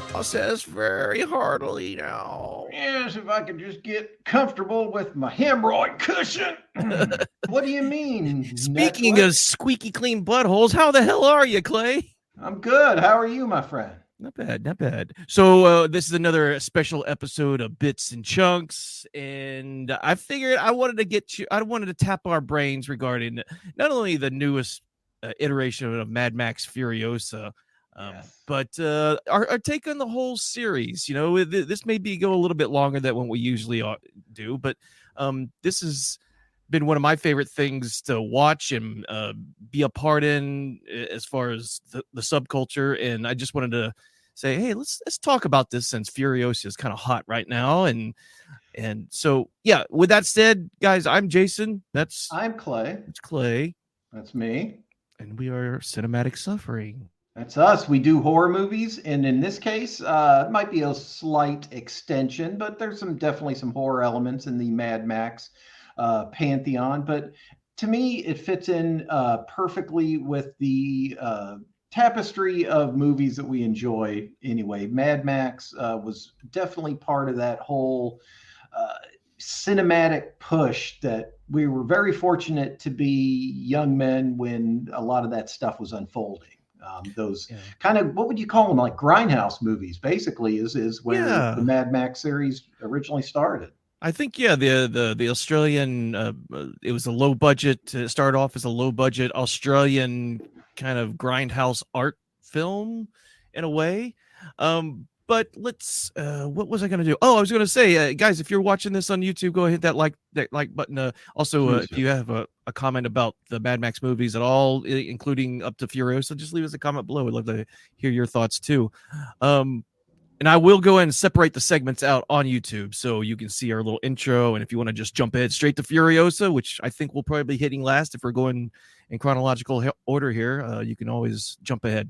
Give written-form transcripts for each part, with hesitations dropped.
process very heartily now. Yes, if I could just get comfortable with my hemorrhoid cushion. What do you mean, Speaking of Netflix? squeaky clean buttholes, how the hell are you, Clay? I'm good. How are you, my friend? Not bad, not bad. So this is another special episode of Bits and Chunks, and I figured I wanted to tap our brains regarding not only the newest iteration of Mad Max Furiosa, Yes. but our take on the whole series. You know, this may be go a little bit longer than what we usually do, but this has been one of my favorite things to watch and be a part in as far as the subculture. And I just wanted to say, hey, let's talk about this since Furiosa is kind of hot right now. And so yeah, with that said, guys, I'm Jason. I'm Clay. That's Clay, That's me. and we are Cinematic Suffering. That's us. We do horror movies, and in this case, it might be a slight extension, but there's definitely some horror elements in the Mad Max pantheon. But to me, it fits in perfectly with the tapestry of movies that we enjoy. Anyway, Mad Max was definitely part of that whole uh, cinematic push that we were very fortunate to be young men when a lot of that stuff was unfolding. Those Yeah. kind of, what would you call them, like grindhouse movies? Basically, is where the Yeah. Mad Max series originally started. I think yeah, the Australian it was a low budget to start off as a low budget Australian kind of grindhouse art film in a way. But let's what was I going to do? Oh, I was going to say guys, if you're watching this on YouTube, go ahead that like button. Also Please if do. you have a comment about the Mad Max movies at all, including up to Furiosa, just leave us a comment below. We'd love to hear your thoughts too. Um, and I will go ahead and separate the segments out on YouTube so you can see our little intro. And if you want to just jump ahead straight to Furiosa, which I think we'll probably be hitting last if we're going in chronological order here, you can always jump ahead.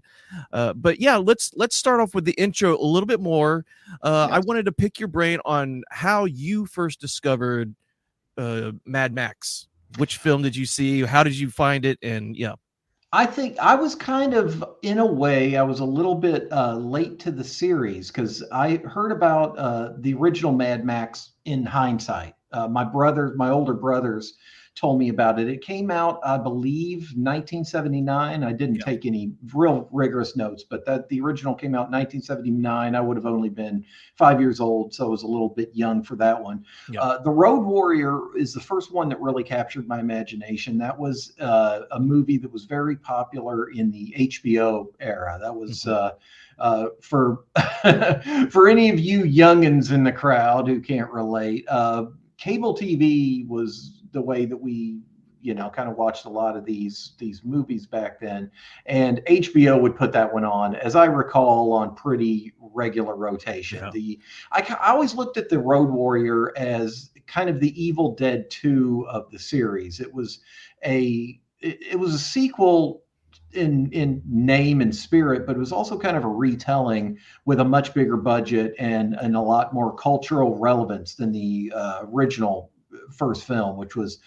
But yeah, let's start off with the intro a little bit more. I Yes. wanted to pick your brain on how you first discovered Mad Max. Which film did you see? How did you find it? And yeah, I think I was kind of, in a way, I was a little bit late to the series because I heard about the original Mad Max in hindsight. My older brothers told me about it. It came out, I believe, 1979. I didn't yeah, take any real rigorous notes, but that the original came out in 1979. I would have only been 5 years old, so I was a little bit young for that one. yeah, The Road Warrior is the first one that really captured my imagination. That was a movie that was very popular in the HBO era. That was mhm, for for any of you youngins in the crowd who can't relate. Cable TV was the way that we kind of watched a lot of these movies back then, and HBO would put that one on, as I recall, on pretty regular rotation. yeah, I always looked at the Road Warrior as kind of the Evil Dead 2 of the series. It was a sequel in name and spirit, but it was also kind of a retelling with a much bigger budget and a lot more cultural relevance than the original first film, which was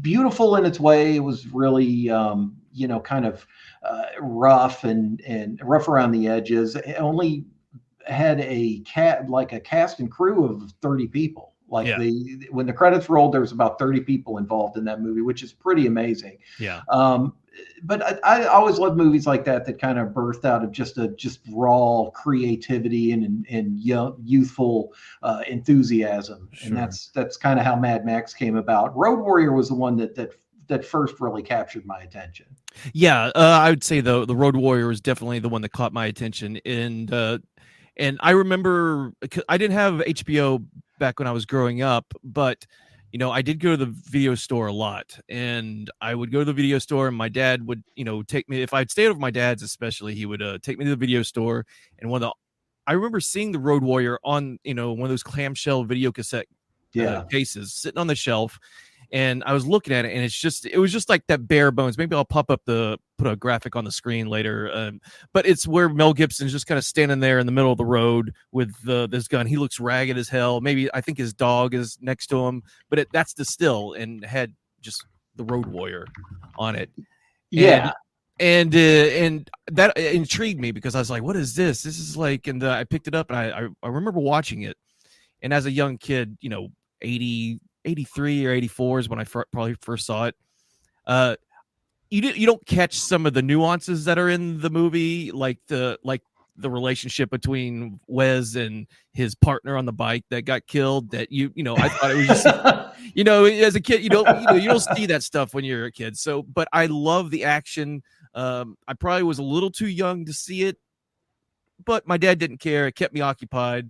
beautiful in its way. It was really kind of rough and rough around the edges. It only had a cast and crew of 30 people. Like yeah, the when the credits rolled, there was about 30 people involved in that movie, which is pretty amazing. yeah. Um, but I always love movies like that kind of birthed out of just raw creativity and young, youthful enthusiasm, and Sure. that's kind of how Mad Max came about. Road Warrior was the one that first really captured my attention. Yeah, I would say the Road Warrior was definitely the one that caught my attention, and I remember I didn't have HBO back when I was growing up, but I did go to the video store a lot, and I would go to the video store, and my dad would take me if I'd stayed over my dad's, especially he would take me to the video store, and I remember seeing the Road Warrior on one of those clamshell video cassette Yeah. cases sitting on the shelf, and I was looking at it, and it was just like that bare bones. Maybe I'll put a graphic on the screen later. But it's where Mel Gibson's just kind of standing there in the middle of the road with this gun. He looks ragged as hell. Maybe I think his dog is next to him, but that's the still and had just the Road Warrior on it. And Yeah. and that intrigued me because I was like, what is this? This is like, and I picked it up and I remember watching it. And as a young kid, 80, 83 or 84 is when I probably first saw it. Uh, you don't catch some of the nuances that are in the movie, like the relationship between Wes and his partner on the bike that got killed. That I thought it was just as a kid, you don't see that stuff when you're a kid. So, but I love the action. I probably was a little too young to see it, but my dad didn't care. It kept me occupied.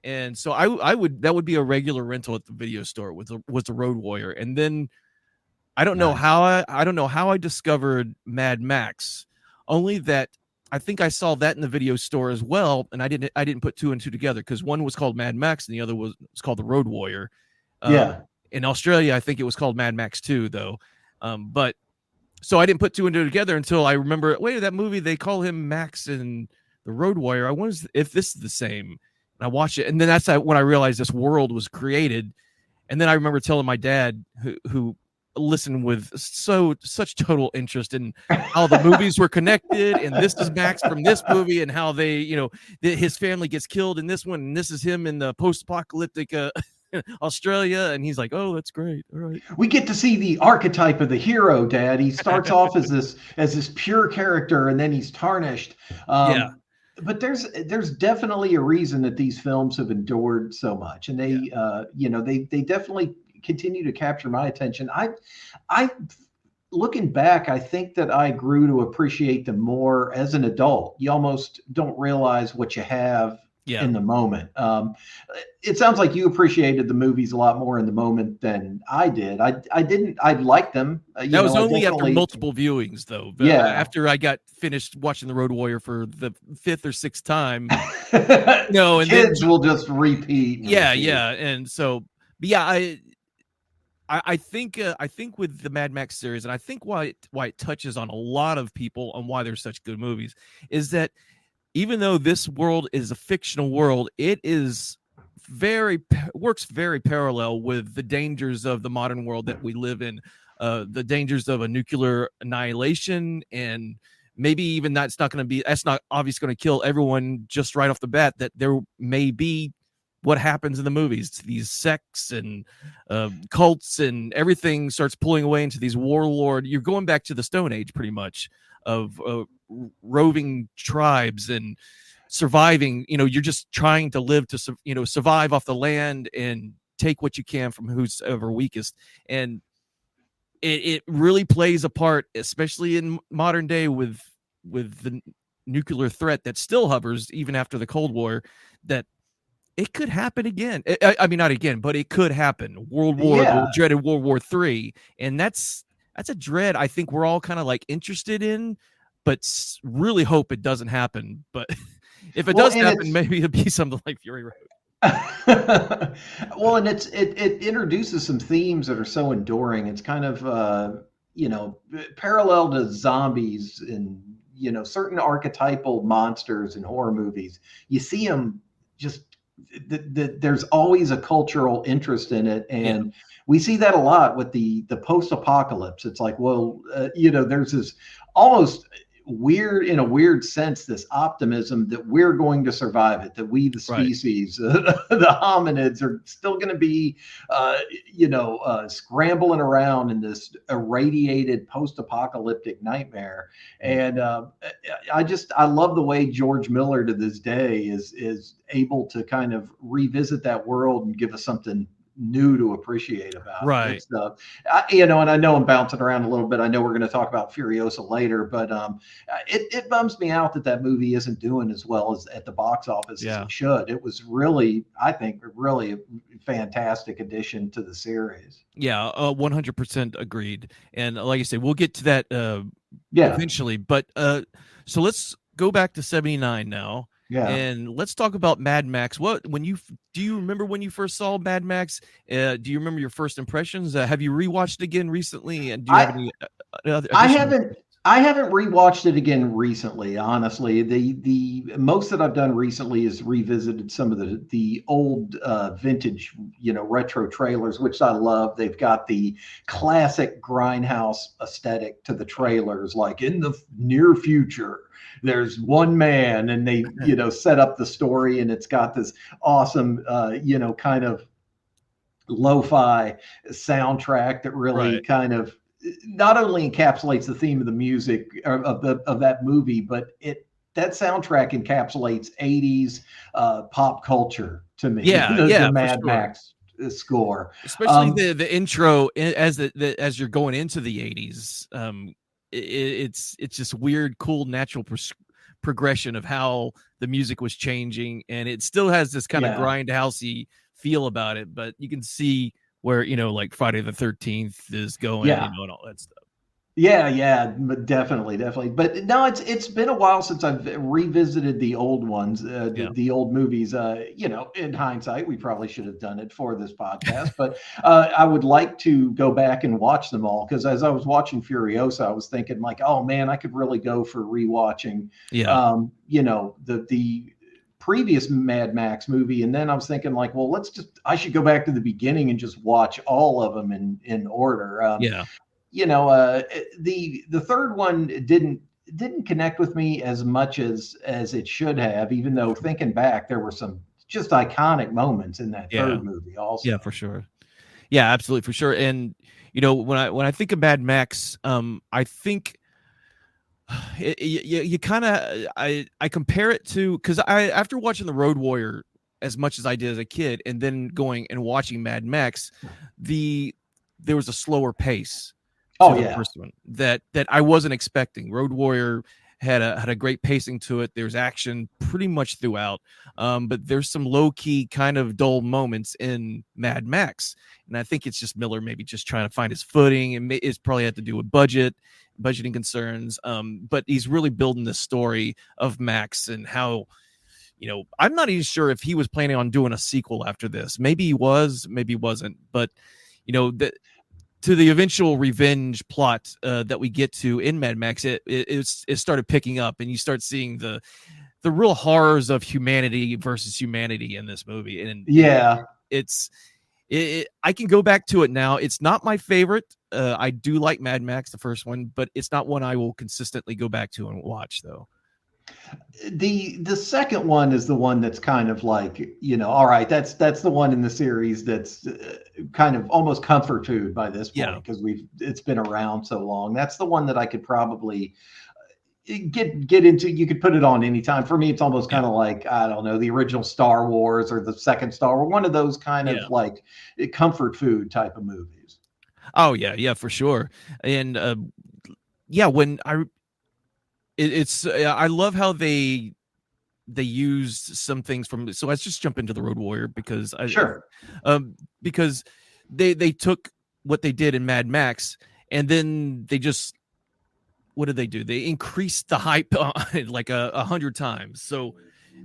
And so I would that would be a regular rental at the video store was the Road Warrior. And then I don't know Nice. how I don't know how I discovered Mad Max. Only that I think I saw that in the video store as well, and I didn't put two and two together because one was called Mad Max and the other was called the Road Warrior. Yeah. In Australia, I think it was called Mad Max 2, though. But so I didn't put two and two together until I remember. Wait, that movie they call him Max in the Road Warrior. I wonder if this is the same. And I watched it, and then that's when I realized this world was created. And then I remember telling my dad, who listened with such total interest in how the movies were connected, and this is Max from this movie, and how they, his family gets killed in this one, and this is him in the post-apocalyptic Australia, and he's like, "Oh, that's great. All right." We get to see the archetype of the hero, Dad. He starts off as this pure character, and then he's tarnished. Yeah, But there's definitely a reason that these films have endured so much, and yeah, they definitely continue to capture my attention. I looking back, I think that I grew to appreciate them more as an adult. You almost don't realize what you have yeah. in the moment. It sounds like you appreciated the movies a lot more in the moment than I did. I didn't. I liked them. That was I only after definitely. multiple viewings, though. Yeah. After I got finished watching the Road Warrior for the fifth or sixth time, and then Kids will just repeat and yeah, repeat. yeah, and so, but yeah, I think with the Mad Max series, and I think why it touches on a lot of people on why they're such good movies, is that even though this world is a fictional world, it is works very parallel with the dangers of the modern world that we live in, the dangers of a nuclear annihilation, and maybe even that's not obviously going to kill everyone just right off the bat. That there may be what happens in the movies, these sects and cults and everything starts pulling away into these warlord. You're going back to the Stone Age pretty much of roving tribes and surviving. You're just trying to live to survive off the land and take what you can from who's ever weakest. And it really plays a part, especially in modern day with the nuclear threat that still hovers even after the Cold War, that it could happen again. I mean, not again, but it could happen. The Yeah. dreaded World War III, and that's a dread I think we're all kind of like interested in, but really hope it doesn't happen. But if it Well, does and happen, it's maybe it'll be something like Fury Road. well, and it introduces some themes that are so enduring. It's kind of parallel to zombies and certain archetypal monsters in horror movies. You see them just there's always a cultural interest in it, Yeah, and we see that a lot with the post-apocalypse. It's like, well, there's this almost weird, in a weird sense, this optimism that we're going to survive it, that we, the right. species, the hominids, are still going to be scrambling around in this irradiated post-apocalyptic nightmare. Mm. And I love the way George Miller to this day is able to kind of revisit that world and give us something new to appreciate about it. Right. It's and I know I'm bouncing around a little bit. I know we're going to talk about Furiosa later, but it bums me out that that movie isn't doing as well as at the box office as Yeah. it should. It was really, I think, really a fantastic addition to the series. Yeah, 100% agreed. And like I say, we'll get to that Yeah, eventually. But so let's go back to 79 now. yeah. And let's talk about Mad Max. Do you remember when you first saw Mad Max? Do you remember your first impressions? Have you rewatched it again recently? And do you have I any I additional haven't thoughts? I haven't rewatched it again recently, honestly. The most that I've done recently is revisited some of the old vintage, retro trailers, which I love. They've got the classic grindhouse aesthetic to the trailers, like in the near future. There's one man, and they, set up the story, and it's got this awesome, kind of lo-fi soundtrack that really Right. kind of not only encapsulates the theme of the music of that movie, but that soundtrack encapsulates 80s pop culture to me. Yeah, The yeah, for Mad sure. Max score. Especially Um, the intro as as you're going into the 80s. It's just weird, cool, natural progression of how the music was changing, and it still has this kind of yeah. grindhousey feel about it, but you can see where like Friday the 13th is going, Yeah. and all that stuff. Yeah, yeah, definitely, definitely. But no, it's been a while since I've revisited the old ones, Yeah, the old movies. In hindsight, we probably should have done it for this podcast, but I would like to go back and watch them all because as I was watching Furiosa, I was thinking like, oh man, I could really go for rewatching, yeah, the previous Mad Max movie, and then I was thinking like, well, I should go back to the beginning and just watch all of them in order. yeah, The third one didn't connect with me as much as it should have, even though thinking back, there were some just iconic moments in that yeah, third movie yeah, also. for sure. Yeah, absolutely, for sure. And when I think of Mad Max, I think you kind of I compare it to because I after watching the Road Warrior as much as I did as a kid, and then going and watching Mad Max, the there was a slower pace to Oh the yeah. first one that I wasn't expecting. Road Warrior had a great pacing to it. There's action pretty much throughout, but there's some low key kind of dull moments in Mad Max, and I think it's just Miller maybe just trying to find his footing, and it's probably had to do with budgeting concerns. But he's really building the story of Max and how I'm not even sure if he was planning on doing a sequel after this. Maybe he was, maybe he wasn't. But the to the eventual revenge plot that we get to in Mad Max, it started picking up, and you start seeing the real horrors of humanity versus humanity in this movie, and Yeah. it's I can go back to it now. It's not my favorite. I do like Mad Max, the first one, but it's not one I will consistently go back to and watch, though. The second one is the one that's kind of like, all right, that's the one in the series that's kind of almost comfort food by this Yeah, point because it's been around so long. That's the one that I could probably get into. You could put it on anytime. For me, it's almost yeah, kind of like, I don't know, the original Star Wars or the second Star Wars, one of those kind yeah. of like comfort food type of movies. Oh yeah, yeah, for sure. And yeah, when it's I love how they used some things from. So let's just jump into the Road Warrior because Sure. because they took what they did in Mad Max, and then they just what did they do? They increased the hype on it like 100 times. So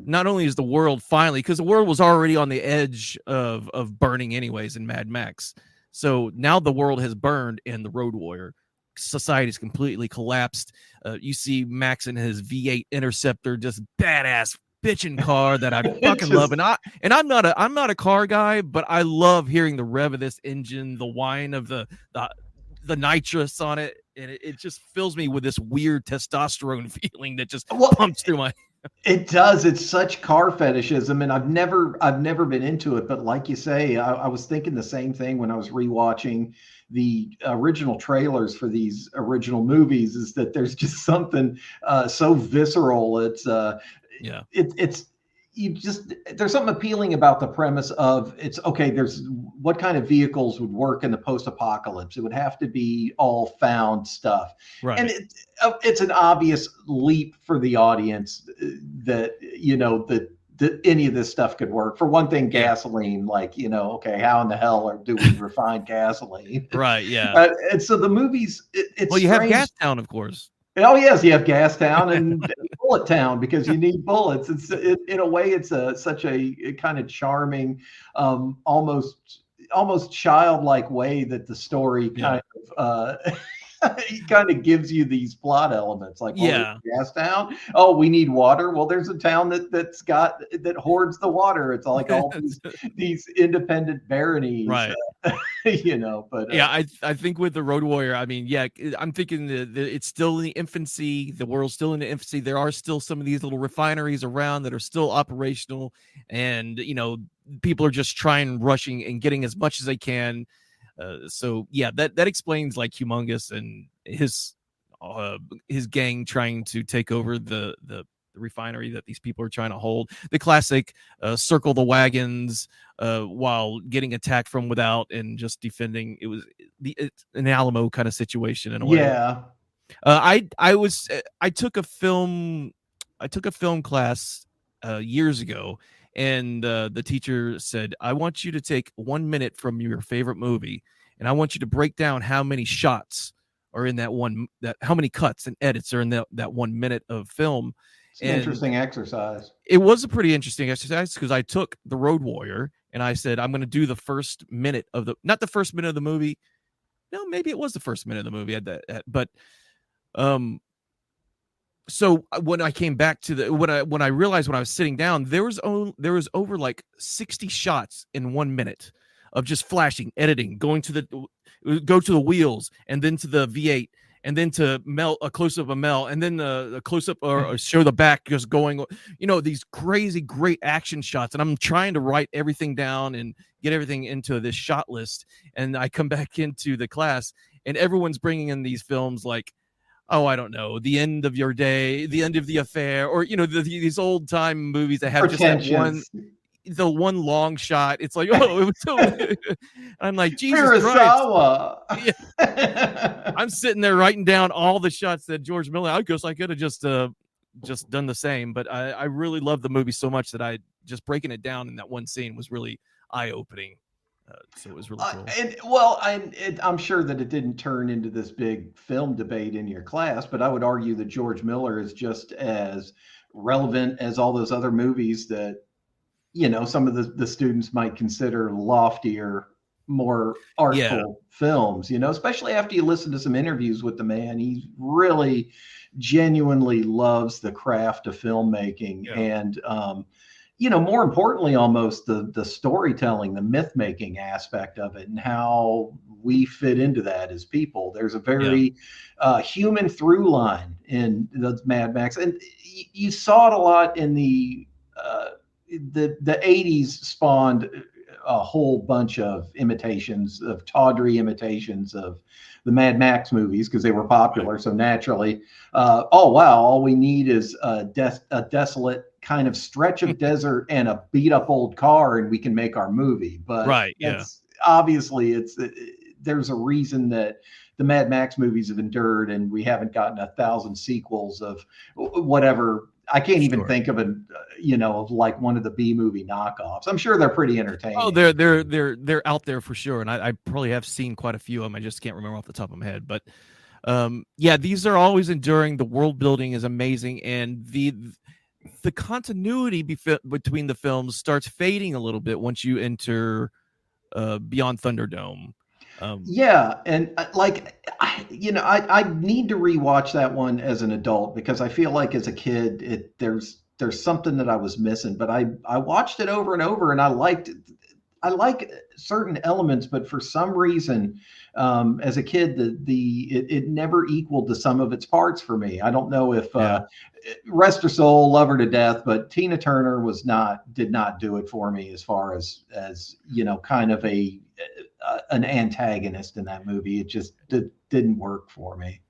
not only is the world finally, because the world was already on the edge of burning anyways in Mad Max, so now the world has burned in the Road Warrior. Society's completely collapsed. You see Max in his V8 Interceptor, just badass bitchin' car that I It's fucking love. just And I'm not a car guy, but I love hearing the rev of this engine, the whine of the the nitrous on it, and it just fills me with this weird testosterone feeling that just well, pumps through my. it does. It's such car fetishism, and I've never been into it. But like you say, I was thinking the same thing when I was rewatching the original trailers for these original movies. Is that there's just something so visceral. Yeah, It's you just there's something appealing about the premise of it's okay. There's what kind of vehicles would work in the post-apocalypse? It would have to be all found stuff, and right. it's an obvious leap for the audience that that any of this stuff could work. For one thing, Yeah, gasoline, like okay, how in the hell do we refine gasoline? right. Yeah. And so the movies, it's Well, you have strange. Gastown, of course. Oh yes, you have Gas Town and Bullet Town because you need bullets. In a way, it's such a kind of charming, almost childlike way that the story Yeah. kind of He kind of gives you these plot elements like, oh, there's Yeah. a gas town. Oh, we need water. Well, there's a town that hoards the water. It's like all these independent baronies, Right. But Yeah, I think with the Road Warrior, I mean, yeah, I'm thinking it's still in the infancy. The world's still in the infancy. There are still some of these little refineries around that are still operational, and people are just trying, rushing, and getting as much as they can. So yeah, that explains like Humongous and his gang trying to take over the refinery that these people are trying to hold. The classic circle the wagons while getting attacked from without and just defending. It's an Alamo kind of situation in a way. yeah, I took a film class years ago, and the teacher said, I want you to take 1 minute from your favorite movie, and I want you to break down how many shots are in that how many cuts and edits are in that 1 minute of film. it's an And interesting exercise. it was a pretty interesting exercise because I took the Road Warrior and I said, I'm going to do the first minute of not the first minute of the movie. No, maybe it was the first minute of the movie. But so when I came back to when I realized when I was sitting down, there was over like 60 shots in 1 minute of just flashing, editing, go to the wheels, and then to the V8, and then to melt a close up of Mel, and then a close up or show the back just going, these crazy great action shots. And I'm trying to write everything down and get everything into this shot list. And I come back into the class, and everyone's bringing in these films like, oh, I don't know, The End of Your Day, The End of the Affair, or these old time movies that have just the one long shot. It's like, oh, it was so. I'm like, Jesus Furiosa. Christ. Yeah. I'm sitting there writing down all the shots that George Miller. I guess I could have just done the same, but I really love the movie so much that I just breaking it down in that one scene was really eye opening. So it was really cool. I'm sure that it didn't turn into this big film debate in your class, but I would argue that George Miller is just as relevant as all those other movies that some of the students might consider loftier, more artful films. Especially after you listen to some interviews with the man. He really genuinely loves the craft of filmmaking, and more importantly, almost the storytelling, the myth making aspect of it, and how we fit into that as people. There's a very human through line in the Mad Max, and you saw it a lot in the 80s. Spawned a whole bunch of imitations, of tawdry imitations of the Mad Max movies because they were popular. So naturally, oh wow, all we need is a desolate kind of stretch of desert and a beat up old car, and we can make our movie. But obviously there's a reason that the Mad Max movies have endured, and we haven't gotten 1,000 sequels of whatever. I can't even think of of like one of the B movie knockoffs. I'm sure they're pretty entertaining. Oh, they're out there for sure, and I probably have seen quite a few of them. I just can't remember off the top of my head. But these are always enduring. The world building is amazing, and the continuity between the films starts fading a little bit once you enter Beyond Thunderdome. And I need to rewatch that one as an adult because I feel like as a kid there's something that I was missing, but I watched it over and over, and I like certain elements, but for some reason as a kid it never equaled the sum of its parts for me. I don't know if rest her soul, love her to death, but Tina Turner did not do it for me as far as kind of an antagonist in that movie. It just didn't work for me.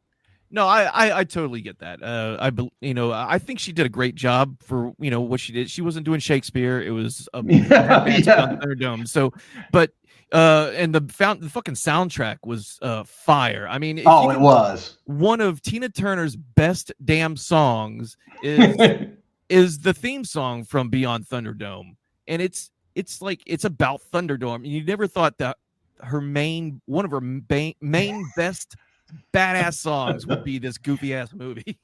No, I totally get that. I think she did a great job for what she did. She wasn't doing Shakespeare. It was on Thunderdome. So, but and the fucking soundtrack was fire. I mean, it was one of Tina Turner's best damn songs is the theme song from Beyond Thunderdome, and it's about Thunderdome. You never thought that one of her main best badass songs would be this goofy ass movie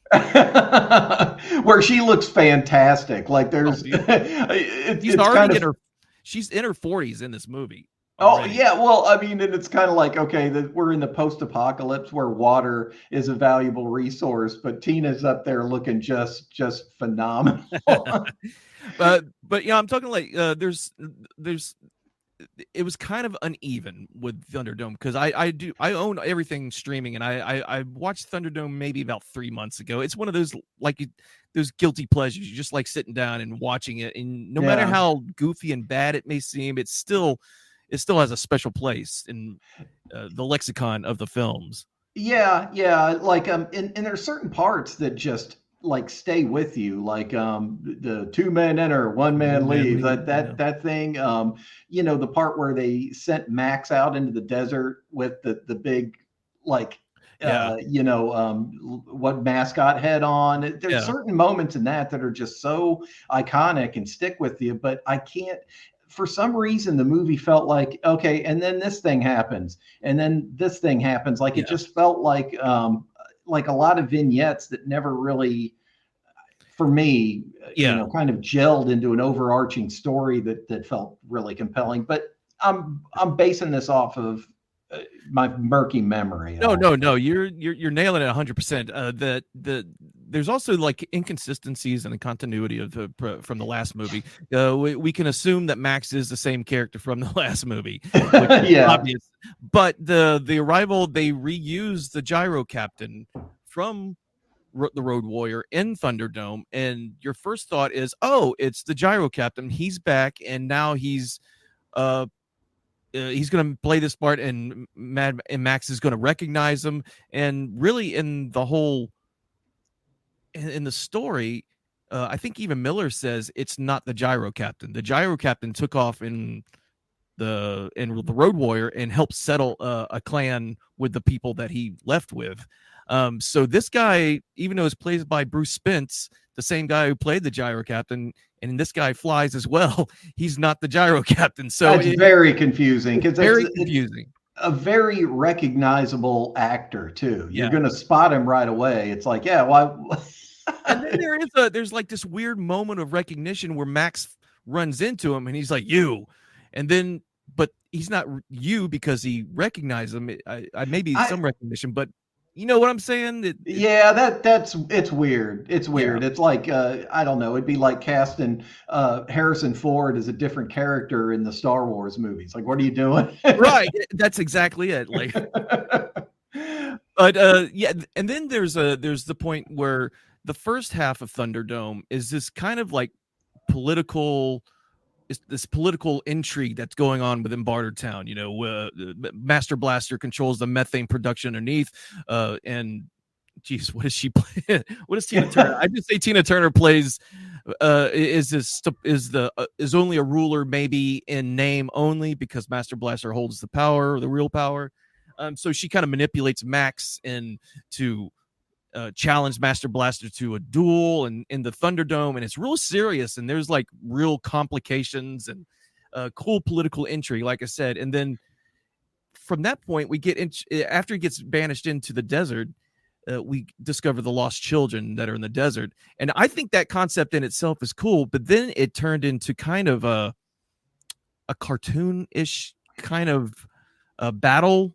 where she looks fantastic. Like there's she's in her 40s in this movie. Oh already. yeah, well, I mean, and it's kind of like okay, that we're in the post-apocalypse where water is a valuable resource, but Tina's up there looking just phenomenal. But yeah, I'm talking like there's it was kind of uneven with Thunderdome because I own everything streaming and I watched Thunderdome maybe about 3 months ago. It's one of those like those guilty pleasures. You just like sitting down and watching it, and no matter Yeah. how goofy and bad it may seem, it still has a special place in the lexicon of the films. Yeah, yeah, like and there's certain parts that just like stay with you, like the two men enter, one man One man leave. leave, yeah, That thing, you know, the part where they sent Max out into the desert with the big like yeah, what mascot head on. There's yeah, certain moments in that are just so iconic and stick with you, but I can't for some reason the movie felt like okay, and then this thing happens and then this thing happens. Like it yeah, just felt like a lot of vignettes that never really, for me, yeah. kind of gelled into an overarching story that felt really compelling. But I'm basing this off of my murky memory. No, I'll no, say. no. You're nailing it 100%. There's also like inconsistencies in the continuity of from the last movie. We can assume that Max is the same character from the last movie, which is Yeah. obvious. But the arrival they reused the gyro captain from the Road Warrior in Thunderdome, and your first thought is, oh, it's the gyro captain. He's back, and now uh he's going to play this part, and Max is going to recognize him. And really, in the whole in the story, I think even Miller says it's not the gyro captain. The gyro captain took off in the Road Warrior and helped settle a clan with the people that he left with. So this guy, even though it's played by Bruce Spence, the same guy who played the gyro captain, and this guy flies as well. He's not the gyro captain, so That's very confusing it's because very it's confusing. a very recognizable actor too. You're Yeah. going to spot him right away. It's like, yeah, well, And then there's like this weird moment of recognition where Max runs into him and he's like, you. And then but he's not you because he recognized him. I maybe I some recognition, but you know what I'm saying? yeah, that's it's weird. It's Yeah. weird. It's like I don't know. It'd be like casting Harrison Ford as a different character in the Star Wars movies. Like, what are you doing? Right. That's exactly it. Like but yeah, and then there's the point where the first half of Thunderdome is this kind of like political is this political intrigue that's going on within Bartertown. Master Blaster controls the methane production underneath, and geez, what does she play? What does Tina Turner? I just say Tina Turner plays. Is only a ruler maybe in name only because Master Blaster holds the power, the real power. So she kind of manipulates Max and to challenge Master Blaster to a duel and in the Thunderdome, and it's real serious, and there's like real complications and cool political intrigue, like I said. And then from that point, we get in after he gets banished into the desert. We discover the lost children that are in the desert, and I think that concept in itself is cool. But then it turned into kind of a cartoon-ish kind of battle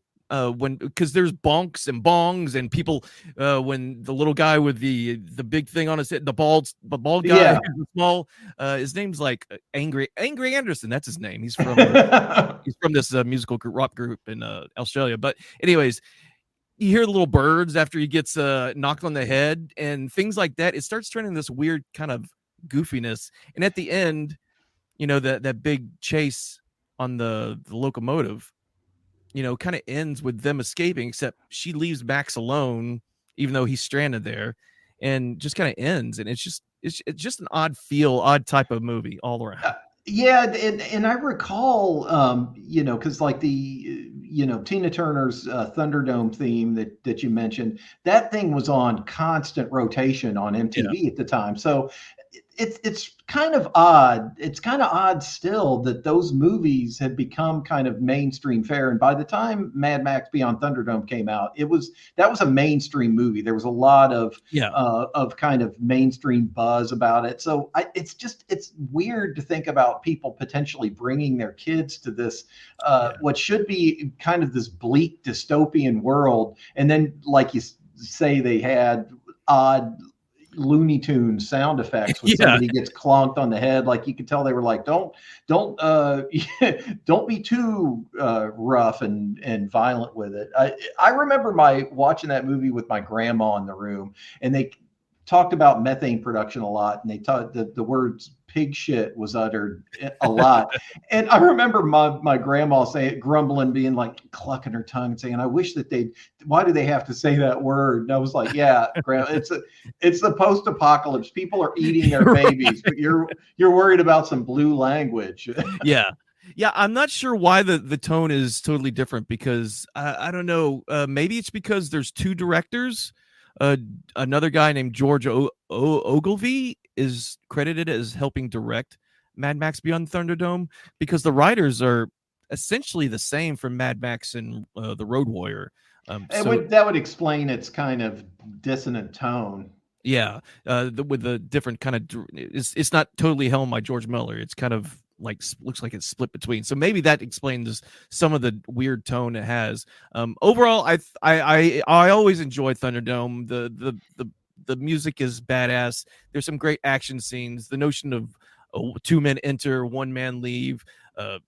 when because there's bonks and bongs and people when the little guy with the big thing on his head, the bald guy Yeah. who's small, his name's like Angry Anderson, that's his name. He's from this musical rock group in Australia. But anyways, you hear the little birds after he gets knocked on the head and things like that. It starts turning this weird kind of goofiness, and at the end, that big chase on the locomotive, kind of ends with them escaping, except she leaves Max alone, even though he's stranded there, and just kind of ends. And it's just an odd type of movie all around. Yeah, and I recall, because like the, Tina Turner's Thunderdome theme that you mentioned, that thing was on constant rotation on Yeah. MTV at the time. So it's kind of odd. It's kind of odd still that those movies had become kind of mainstream fare. And by the time Mad Max Beyond Thunderdome came out, that was a mainstream movie. There was a lot Yeah, of kind of mainstream buzz about it. So it's weird to think about people potentially bringing their kids to this yeah, what should be kind of this bleak dystopian world, and then like you say, they had odd Looney Tune sound effects when yeah, somebody gets clonked on the head. Like you could tell they were like, don't don't be too rough and violent with it. I remember my watching that movie with my grandma in the room, and they talked about methane production a lot, and they taught the words pig shit was uttered a lot. And I remember my grandma saying, grumbling, being like clucking her tongue and saying, I wish that why do they have to say that word? And I was like, yeah, grandma, it's the post-apocalypse. People are eating their right. babies, but you're worried about some blue language. Yeah. Yeah, I'm not sure why the tone is totally different because I don't know. Maybe it's because there's two directors. Uh, Another guy named George Ogilvy is credited as helping direct Mad Max Beyond Thunderdome because the writers are essentially the same from Mad Max and the Road Warrior. So That would explain its kind of dissonant tone. yeah, with the different kind of it's not totally helmed by George Miller. It's kind of like looks like it's split between. So maybe that explains some of the weird tone it has. Overall, I always enjoy Thunderdome. The music is badass. There's some great action scenes. The notion of two men enter, one man leave. And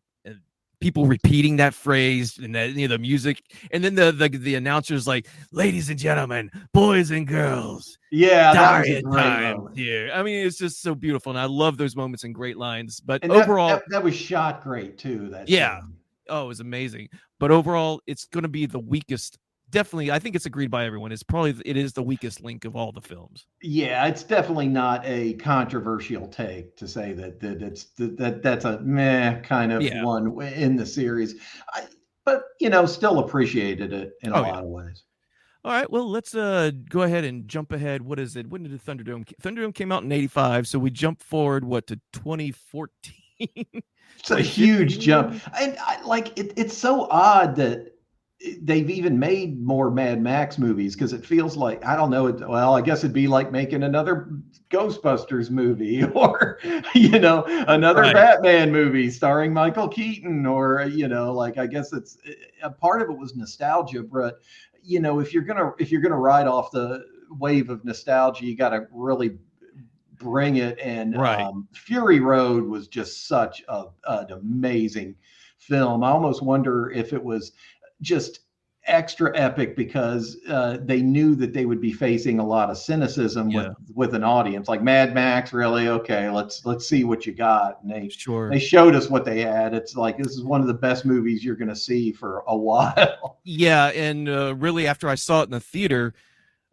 people repeating that phrase and that, the music, and then the announcers like, "Ladies and gentlemen, boys and girls, Yeah, that was a diet great time moment. here." I mean, it's just so beautiful, and I love those moments and great lines. But And overall, that was shot great too, that yeah, scene. oh, it was amazing. But overall, it's going to be the weakest. Definitely, I think it's agreed by everyone. It is the weakest link of all the films. Yeah, it's definitely not a controversial take to say that's a meh kind of Yeah. one in the series. But still appreciated it in a Oh yeah. lot of ways. All right. Well, let's go ahead and jump ahead. What is it? When did the Thunderdome came out in '85? So we jump forward to 2014, It's a huge jump, 2015. and it's so odd that they've even made more Mad Max movies, because it feels like, I don't know. Well, I guess it'd be like making another Ghostbusters movie, or another Right. Batman movie starring Michael Keaton, or like, I guess it's a part of it was nostalgia, but if you're gonna ride off the wave of nostalgia, you got to really bring it. And Right. Fury Road was just such an amazing film. I almost wonder if it was just extra epic because they knew that they would be facing a lot of cynicism Yeah. with an audience. Like, Mad Max, really? Okay, let's see what you got. And they Sure. showed us what they had. It's like, this is one of the best movies you're going to see for a while. Yeah, and really, after I saw it in the theater,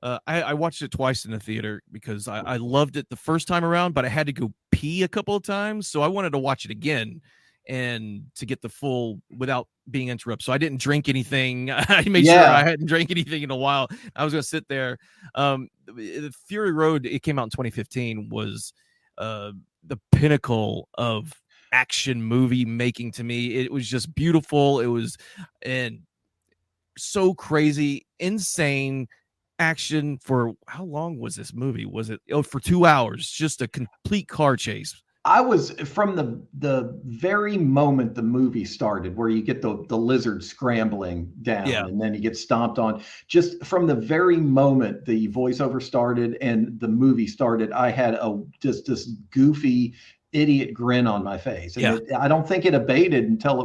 I watched it twice in the theater because I loved it the first time around, but I had to go pee a couple of times, so I wanted to watch it again and to get the full without being interrupted. So I didn't drink anything. I made sure I Yeah, hadn't drank anything in a while. I was gonna sit there. The Fury Road, it came out in 2015, was uh, the pinnacle of action movie making to me. It was just beautiful. It was and so crazy, insane action for how long was this movie? Was it for 2 hours? Just a complete car chase. I was from the very moment the movie started, where you get the lizard scrambling down Yeah, and then he gets stomped on. Just from the very moment the voiceover started and the movie started, I had just this goofy idiot grin on my face, and yeah, I don't think it abated until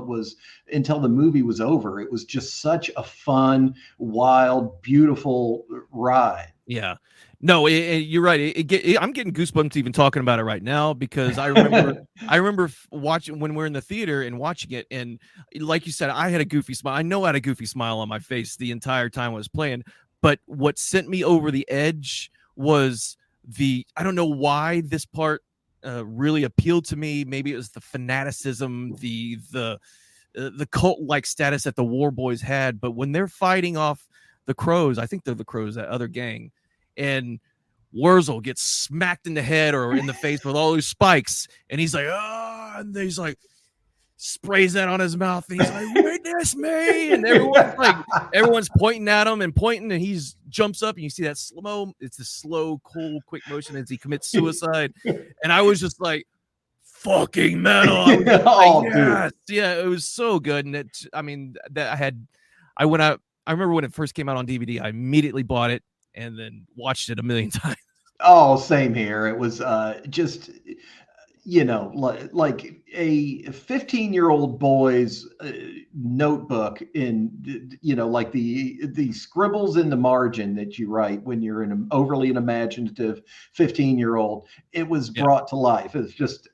the movie was over. It was just such a fun, wild, beautiful ride. yeah. No, you're right. I'm getting goosebumps even talking about it right now because I remember watching when we're in the theater and watching it, and like you said, I had a goofy smile. I know I had a goofy smile on my face the entire time I was playing. But what sent me over the edge was I don't know why this part really appealed to me. Maybe it was the fanaticism, the cult like status that the War Boys had. But when they're fighting off the Crows, I think they're the Crows, that other gang, and Wurzel gets smacked in the head or in the face with all those spikes, and he's like, oh, and he's like, sprays that on his mouth, and he's like, witness me, and everyone's pointing at him and pointing, and he's jumps up, and you see that it's a slow, cool, quick motion as he commits suicide, and I was just like, fucking metal. I was just like, yes. Yeah, it was so good, and I went out. I remember when it first came out on DVD, I immediately bought it and then watched it a million times. Oh, same here. It was just, like a 15-year-old boy's notebook in, like the scribbles in the margin that you write when you're an overly imaginative 15-year-old. It was brought to life. It's just,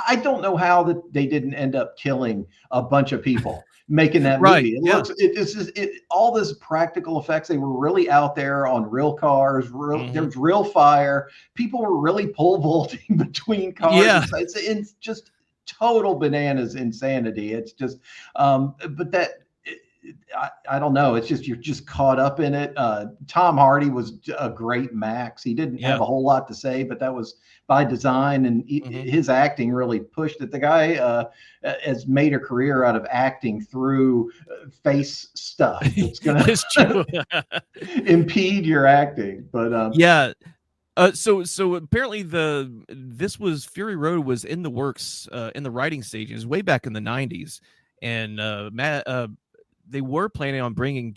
I don't know how that they didn't end up killing a bunch of people making that movie. All this practical effects. They were really out there on real cars. There was real fire. People were really pole vaulting between cars. Yeah. It's just total bananas insanity. It's just, but that. I don't know. It's just, you're just caught up in it. Tom Hardy was a great Max. He didn't have a whole lot to say, but that was by design, and his acting really pushed it. The guy has made a career out of acting through face stuff that's going to impede your acting. But so apparently this was Fury Road was in the works in the writing stages way back in the 90s, and they were planning on bringing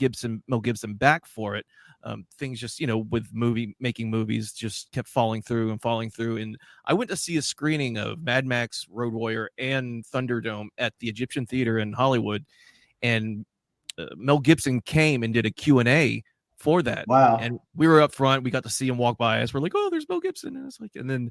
Mel Gibson back for it. Things just, with making movies just kept falling through. And I went to see a screening of Mad Max Road Warrior and Thunderdome at the Egyptian Theater in Hollywood. And Mel Gibson came and did a Q&A for that. Wow. And we were up front. We got to see him walk by us. We're like, oh, there's Mel Gibson. And it's like, and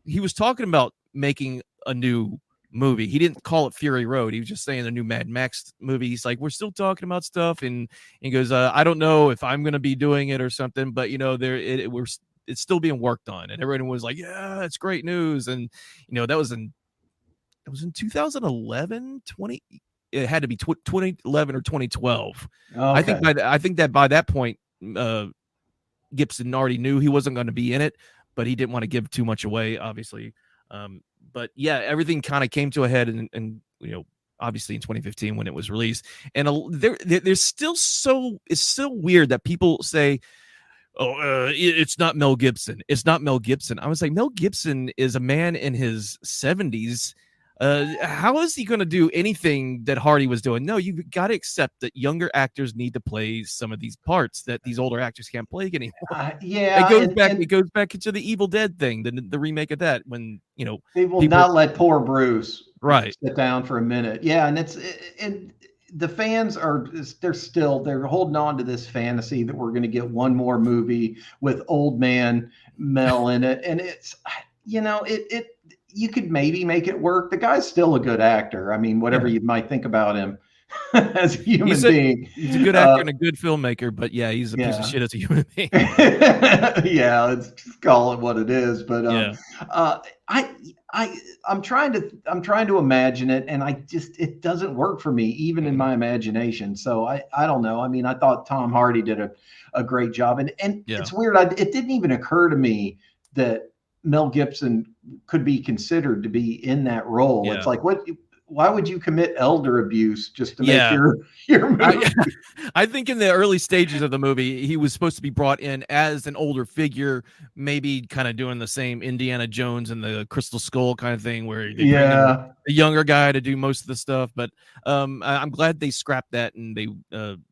he was talking about making a new movie. He didn't call it Fury Road. He was just saying the new Mad Max movie. He's like, we're still talking about stuff, and he goes, I don't know if I'm going to be doing it or something, but it's still being worked on. And everyone was like, yeah, it's great news. And that was in 2011, it had to be 2011 or 2012. Okay. I think that by that point, Gibson already knew he wasn't going to be in it, but he didn't want to give too much away, obviously. But yeah, everything kind of came to a head, and obviously in 2015 when it was released, and there's still it's still weird that people say, oh, it's not Mel Gibson. It's not Mel Gibson. I was like, Mel Gibson is a man in his 70s. How is he going to do anything that Hardy was doing? No, you've got to accept that younger actors need to play some of these parts that these older actors can't play anymore. It goes back into the Evil Dead thing, the remake of that, when they will not let poor Bruce sit down for a minute. Yeah, and the fans they're holding on to this fantasy that we're going to get one more movie with old man Mel in it, and it's you could maybe make it work. The guy's still a good actor. I mean, whatever you might think about him as a human being. He's a good actor and a good filmmaker, but yeah, he's a piece of shit as a human being. Yeah, let's just call it what it is. But I'm trying to imagine it, and it doesn't work for me, even in my imagination. So I don't know. I mean, I thought Tom Hardy did a great job, and it's weird. It didn't even occur to me that Mel Gibson could be considered to be in that role. It's like, why would you commit elder abuse just to make your movie? I think in the early stages of the movie, he was supposed to be brought in as an older figure, maybe kind of doing the same Indiana Jones and the Crystal Skull kind of thing, where they bring in a younger guy to do most of the stuff. But I'm glad they scrapped that, and they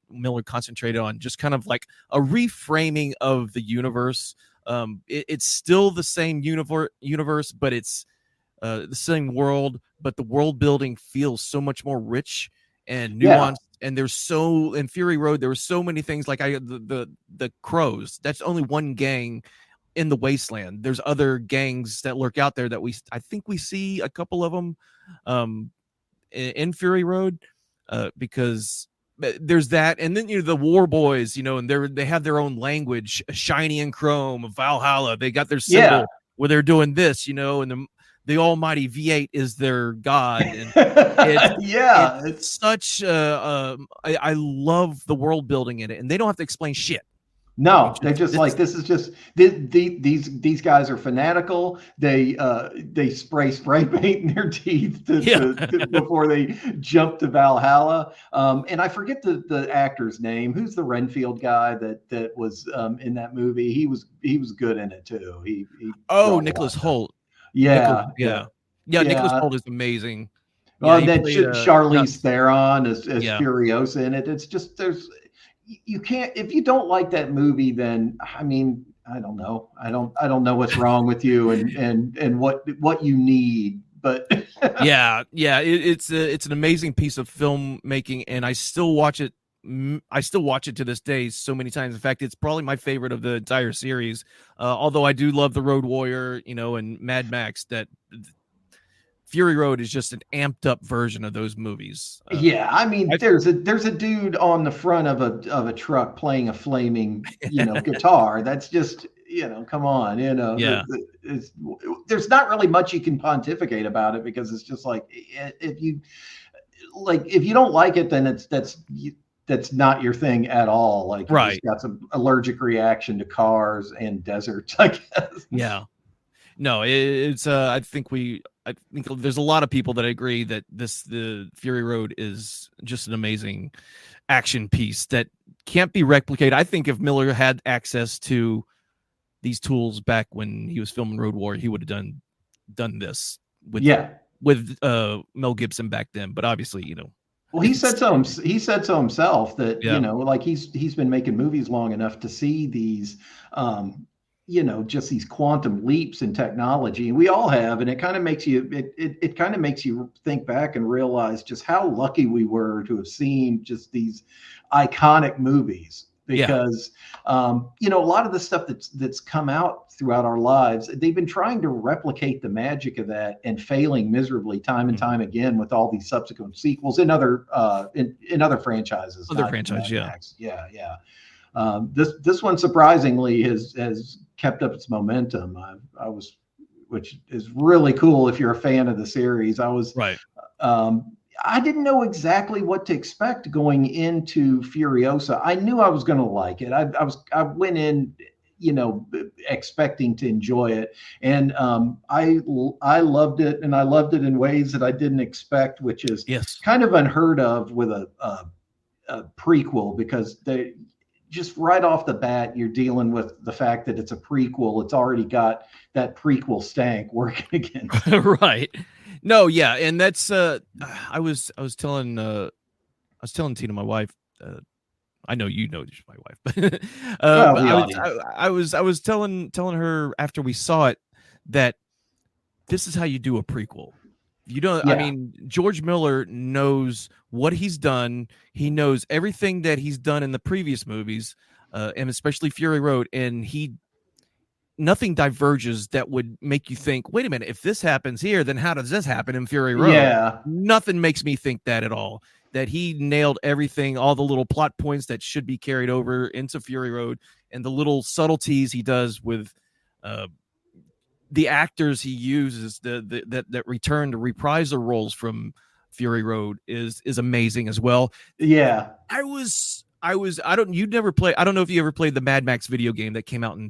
Miller concentrated on just kind of like a reframing of the universe. It's still the same universe, but it's the same world, but the world building feels so much more rich and nuanced. And in Fury Road, there were so many things, like the Crows. That's only one gang in the wasteland. There's other gangs that lurk out there that I think we see a couple of them in Fury Road, because there's that. And then the War Boys, and they have their own language, Shiny and Chrome, Valhalla. They got their symbol where they're doing this, and the almighty V8 is their god. And it's such I love the world building in it, and they don't have to explain shit. No, Which they're is just this. like, this is just these guys are fanatical. They spray paint in their teeth Yeah. before they jump to Valhalla. And I forget the actor's name. Who's the Renfield guy that was in that movie? He was good in it too. He Oh, brought a lot Nicholas to. Holt. Nicholas, Yeah, yeah, yeah. Yeah, Nicholas yeah. Holt is amazing. Yeah, Well, and he then played Charlize Nuts. Theron as Yeah. Furiosa in it. It's just, you can't, if you don't like that movie, then I mean, I don't know. I don't know what's wrong with you and what you need, but Yeah, yeah, it's an amazing piece of filmmaking, and I still watch it. I still watch it to this day so many times. In fact, it's probably my favorite of the entire series. Although I do love the Road Warrior, and Mad Max. That Fury Road is just an amped up version of those movies. yeah, I mean, I there's a dude on the front of a truck playing a flaming, guitar. That's just, come on, Yeah, there's not really much you can pontificate about it, because it's just like, if you don't like it, then that's not your thing at all. Like, you just right. got some allergic reaction to cars and deserts, I guess. Yeah. No, it's I think there's a lot of people that agree that the Fury Road is just an amazing action piece that can't be replicated. I think if Miller had access to these tools back when he was filming Road War, he would have done this Yeah. with Mel Gibson back then. But obviously, Well, he it's said so. He said so himself, that, yeah, like, he's been making movies long enough to see these, just these quantum leaps in technology, and we all have. And it kind of makes you it kind of makes you think back and realize just how lucky we were to have seen just these iconic movies. yeah, Because a lot of the stuff that's come out throughout our lives, they've been trying to replicate the magic of that and failing miserably time and time again with all these subsequent sequels in other franchises, other not franchise, Mad yeah, Max. Yeah, yeah. This one surprisingly has kept up its momentum. I was, which is really cool if you're a fan of the series. right. I didn't know exactly what to expect going into Furiosa. I knew I was going to like it. I went in, expecting to enjoy it, and I loved it, and I loved it in ways that I didn't expect, which is Yes. kind of unheard of with a prequel, because they just right off the bat, you're dealing with the fact that it's a prequel. It's already got that prequel stank working against it. Right. No, yeah, and that's I was telling Tina, my wife, I know she's my wife, but Well, but the audience. I was telling her after we saw it that this is how you do a prequel. You don't, I Yeah. mean, George Miller knows what he's done. He knows everything that he's done in the previous movies, and especially Fury Road, and nothing diverges that would make you think, wait a minute, if this happens here, then how does this happen in Fury Road? Yeah. Nothing makes me think that at all. That he nailed everything, all the little plot points that should be carried over into Fury Road, and the little subtleties he does with uh, the actors he uses, that return to reprise their roles from Fury Road is amazing as well. Yeah. I don't, you never play, I don't know if you ever played the Mad Max video game that came out in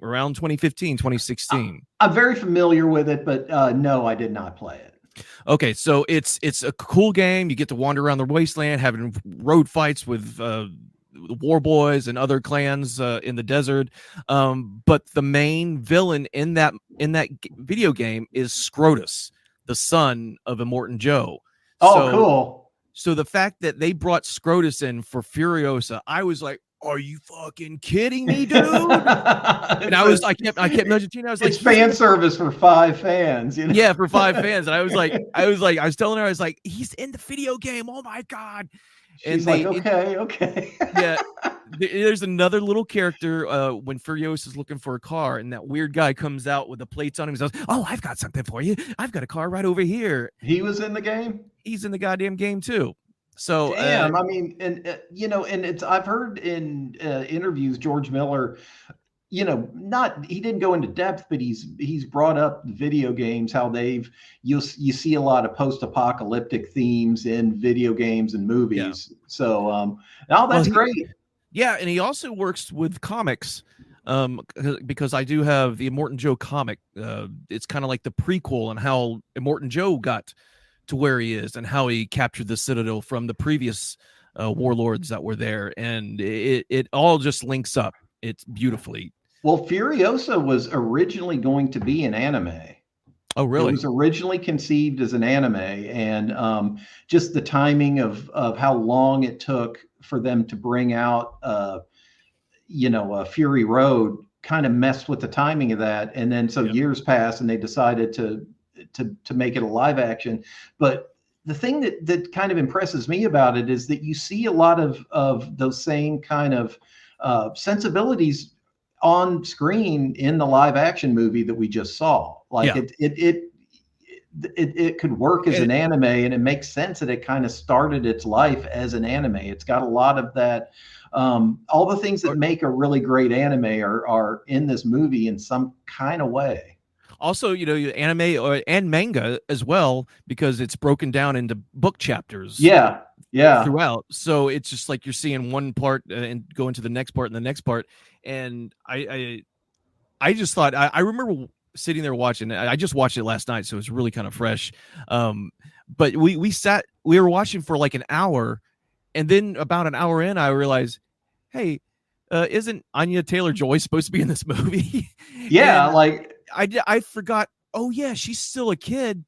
around 2015, twenty I, sixteen. I'm very familiar with it, but no, I did not play it. Okay, so it's a cool game. You get to wander around the wasteland, having road fights with war boys and other clans in the desert. But the main villain in that video game is Scrotus, the son of Immortan Joe. Oh, So cool. so the fact that they brought Scrotus in for Furiosa, I was like, "Are you fucking kidding me, dude?" And it's, I kept nudging Tina. I was like, it's "He's in fan the service for 5 fans, yeah for 5 fans." And I was telling her, I was like, "He's in the video game. Oh my god!" And She's like, okay, okay. yeah, there's another little character when Furiosa is looking for a car, and that weird guy comes out with the plates on him. He says, "Oh, I've got something for you. I've got a car right over here." He was in the game. He's in the goddamn game too. So Damn, I mean, and and it's, I've heard in interviews, George Miller, not, he didn't go into depth, but he's brought up video games, how you see a lot of post-apocalyptic themes in video games and yeah. movies. So, oh, Well, that's great. Yeah, and he also works with comics, because I do have the Immortan Joe comic. It's kind of like the prequel on how Immortan Joe got to where he is and how he captured the Citadel from the previous warlords that were there, and it all just links up. It's beautifully. Well, Furiosa was originally going to be an anime. Oh, It really? was originally conceived as an anime, and just the timing of how long it took for them to bring out, Fury Road kind of messed with the timing of that. And then so Yeah, years passed, and they decided to make it a live action. But the thing that kind of impresses me about it is that you see a lot of those same kind of sensibilities on screen in the live action movie that we just saw. Like yeah. it could work as And an anime, and it makes sense that it kind of started its life as an anime. It's got a lot of that. All the things that make a really great anime are in this movie in some kind of way. also, anime and manga as well, because it's broken down into book chapters Yeah, yeah. throughout. So it's just like you're seeing one part and go into the next part and the next part. And I just thought I remember sitting there watching. I just watched it last night, so it was really kind of fresh. Um, but we were watching for like an hour, and then about an hour in, I realized, hey, isn't Anya Taylor Joy supposed to be in this movie? Yeah, And like I forgot. Oh yeah, she's still a kid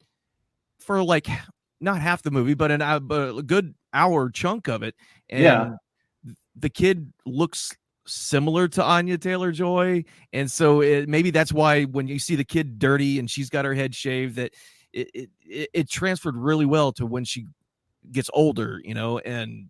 for like not half the movie, but but a good hour chunk of it, yeah. and the kid looks similar to Anya Taylor Joy, and so maybe that's why when you see the kid dirty and she's got her head shaved, that it transferred really well to when she gets older, and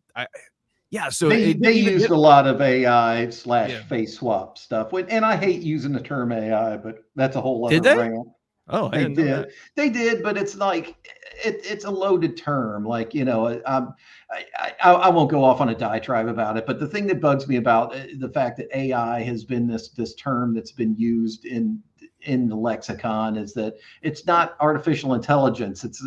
yeah, so it They didn't even used hit. a lot of AI Yeah, slash face swap stuff. And I hate using the term AI, but that's a whole did other they? rant. Oh, I They didn't know that. did. They did, but it's like it's a loaded term. Like I won't go off on a diatribe about it. But the thing that bugs me about the fact that AI has been this term that's been used in the lexicon is that it's not artificial intelligence. It's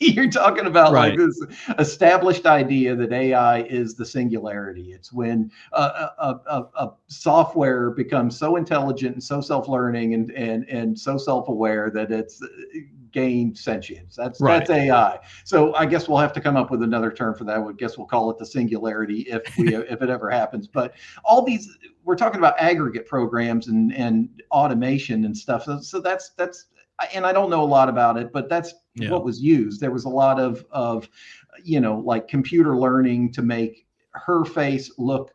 you're talking about like Right. this established idea that AI is the singularity. It's when a software becomes so intelligent and so self-learning and so self-aware that it's gained sentience. That's Right. AI. So I guess we'll have to come up with another term for that. I guess we'll call it the singularity if it ever happens. But all these we're talking about aggregate programs and automation and stuff. So that's and I don't know a lot about it, but that's Yeah. what was used. There was a lot of like computer learning to make her face look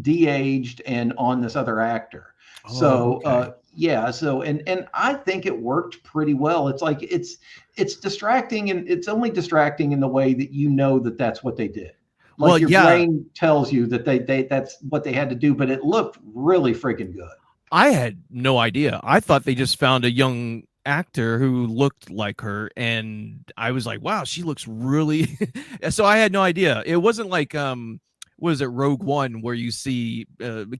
de-aged and on this other actor. Oh, So okay. yeah, so and I think it worked pretty well. It's like it's distracting, and it's only distracting in the way that that that's what they did. Well, Like your yeah, brain tells you that they that's what they had to do, but it looked really freaking good. I had no idea. I thought they just found a young actor who looked like her, and I was like, wow, she looks really. So I had no idea. It wasn't like was it Rogue One where you see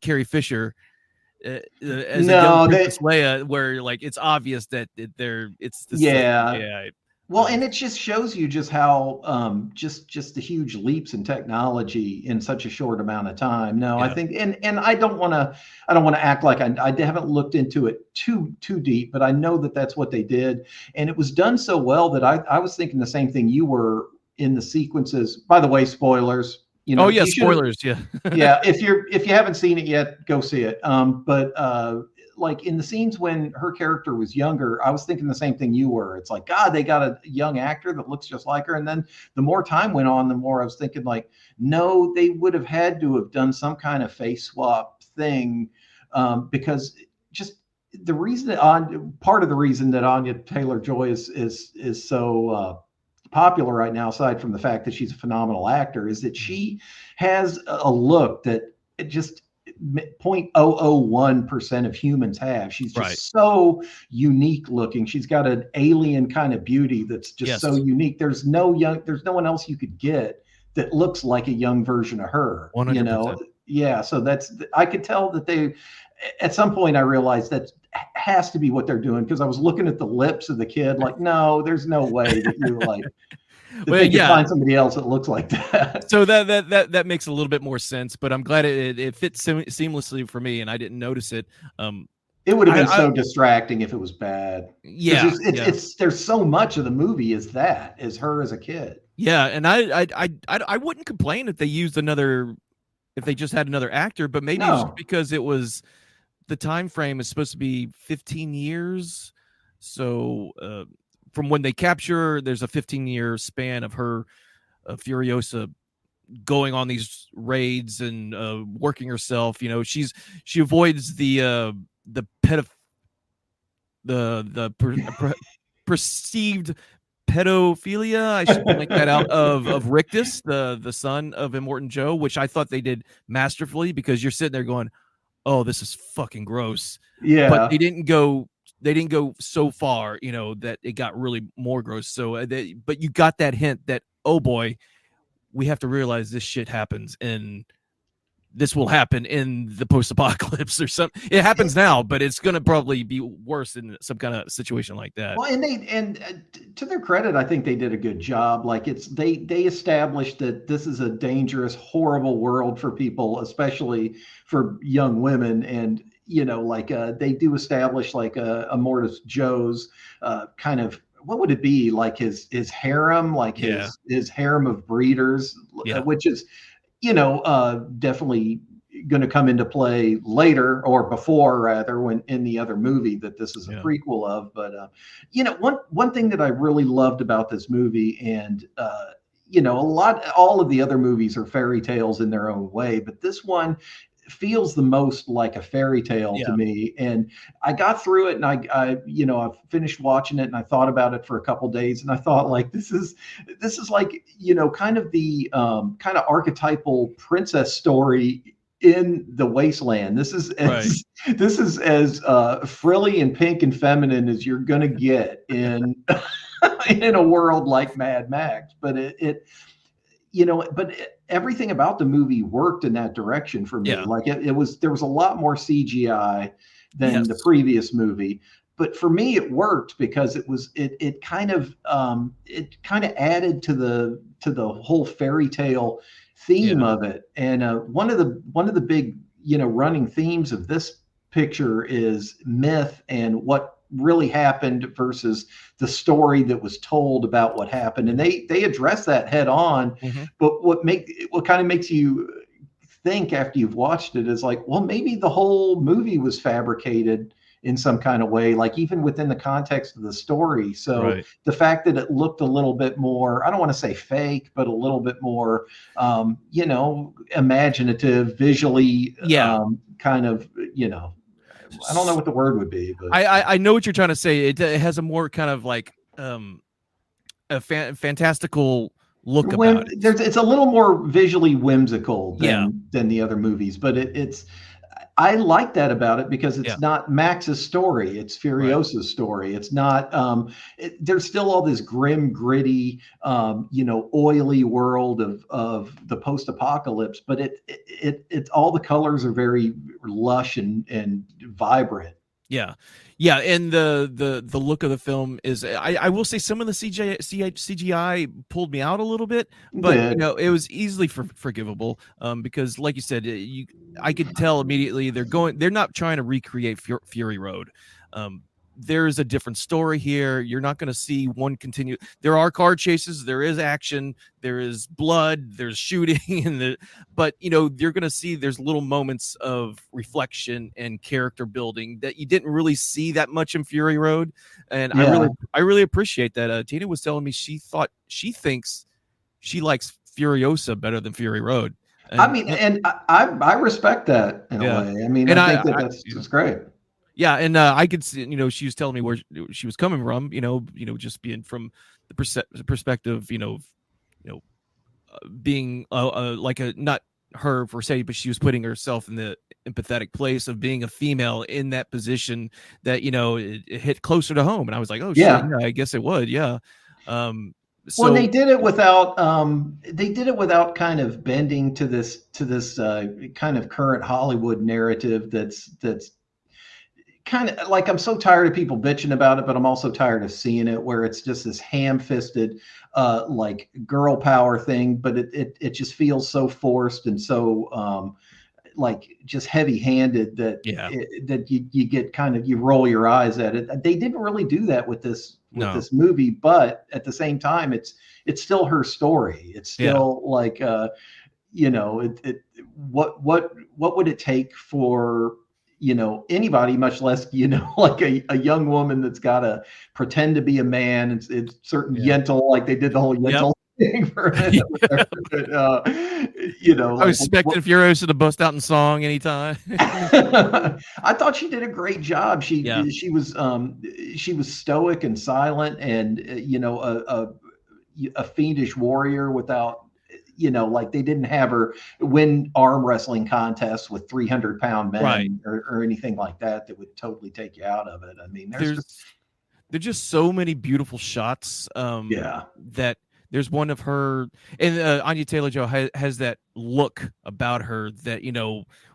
Carrie Fisher as a young No, Princess they Leia, where like it's obvious that it's this like yeah. AI. Well, and it just shows you just how just the huge leaps in technology in such a short amount of time. No, I Yeah, think and I don't want to act like I haven't looked into it too deep, but I know that that's what they did, and it was done so well that I was thinking the same thing you were in the sequences. By the way, spoilers. oh yeah, You should spoilers, yeah. yeah, if you haven't seen it yet, go see it. But like in the scenes when her character was younger, I was thinking the same thing you were. It's like, God, they got a young actor that looks just like her. And then the more time went on, the more I was thinking like, no, they would have had to have done some kind of face swap thing, because just the reason that part of the reason that Anya Taylor Joy is so popular right now, aside from the fact that she's a phenomenal actor, is that she has a look that it just 0.001% of humans have. She's Right. just so unique looking. She's got an alien kind of beauty that's just so Yes. unique. There's no one else you could get that looks like a young version of her, 100%. Yeah, so that's I could tell that they at some point I realized that has to be what they're doing, because I was looking at the lips of the kid like, no, there's no way that you're like that Well, they could yeah. find somebody else that looks like that. So that makes a little bit more sense, but I'm glad it fits seamlessly for me, and I didn't notice it. Um, It would have been I so distracting if it was bad, because yeah, yeah. it's there's so much of the movie is her as a kid. Yeah, and I wouldn't complain if they used another if they just had another actor, but maybe it's just No, because it was the time frame is supposed to be 15 years. So from when they capture her, there's a 15-year span of her Furiosa going on these raids and working herself. You know, she avoids the pedoph the perceived pedophilia. I should point that out of Rictus, the son of Immortan Joe, which I thought they did masterfully, because you're sitting there going, "Oh, this is fucking gross," but yeah, they didn't go so far, you know, that it got really more gross. So, but you got that hint that, oh boy, we have to realize this shit happens and this will happen in the post-apocalypse or something. It happens now, but it's going to probably be worse in some kind of situation like that. well, and to their credit, I think they did a good job. Like, they established that this is a dangerous, horrible world for people, especially for young women. And like they do establish like a Mortis Joe's kind of, what would it be, like his harem, like Yeah, his harem of breeders, yeah, which is definitely going to come into play later, or before rather, when in the other movie that this is a yeah, prequel of. But one thing that I really loved about this movie, and all of the other movies are fairy tales in their own way, but this one feels the most like a fairy tale to yeah, me. And I got through it, and I finished watching it, and I thought about it for a couple days, and I thought, like, this is like, kind of the kind of archetypal princess story in the wasteland. right. This is as frilly and pink and feminine as you're gonna get in in a world like Mad Max. But everything about the movie worked in that direction for me. Yeah, Like, there was a lot more CGI than the yes, previous movie, but for me it worked because it kind of added to the whole fairy tale theme yeah, of it. And one of the big running themes of this picture is myth and what really happened versus the story that was told about what happened. And they address that head on. hmm, But what kind of makes you think after you've watched it is like, well, maybe the whole movie was fabricated in some kind of way, like even within the context of the story. So right. the fact that it looked a little bit more, I don't want to say fake, but a little bit more, imaginative, visually, Yeah. kind of, I don't know what the word would be, but I know what you're trying to say. It has a more kind of like a fantastical look about it. it's a little more visually whimsical Yeah, than the other movies. But it's I like that about it, because yeah, it's not Max's story; it's right. Furiosa's story. It's not. There's still all this grim, gritty, oily world of the post-apocalypse, but it all the colors are very lush and vibrant. Yeah, yeah, and the look of the film is, I will say some of the CGI pulled me out a little bit, but you Did know it was easily forgivable, because like you said, I could tell immediately they're not trying to recreate Fury Road. There is a different story here. You're not going to see one continue. There are car chases, there is action, there is blood, there's shooting, but you know you're going to see there's little moments of reflection and character building that you didn't really see that much in Fury Road. And Yeah. I really appreciate that. Tina was telling me she thinks she likes Furiosa better than Fury Road. I And mean, and I respect that in a yeah, way. I mean, and I think that yeah. that's great. Yeah, and I could see, you know, she was telling me where she was coming from, just being from the perspective, being like a, not her per se, but she was putting herself in the empathetic place of being a female in that position that, it hit closer to home. And I was like, oh shit, Yeah. yeah, I guess it would, yeah. Well, and So they did it without kind of bending to this kind of current Hollywood narrative that's kind of like I'm so tired of people bitching about it, but I'm also tired of seeing it where it's just this ham-fisted like girl power thing, but it just feels so forced and so like just heavy-handed that Yeah. you get kind of you roll your eyes at it. They didn't really do that with No. this movie, but at the same time, it's still her story. It's Yeah. still like what would it take for anybody, much less like a young woman that's got to pretend to be a man. It's certain Yeah. Yentl, like they did the whole Yep. Yentl thing for a minute. But, I like was expecting Furiosa to bust out in song anytime. I thought she did a great job. Yeah. She was stoic and silent, and a fiendish warrior without like they didn't have her win arm wrestling contests with 300-pound Right. men or anything like that would totally take you out of it. I mean, There's just so many beautiful shots. Yeah. That there's one of her, and Anya Taylor-Joy has that look about her that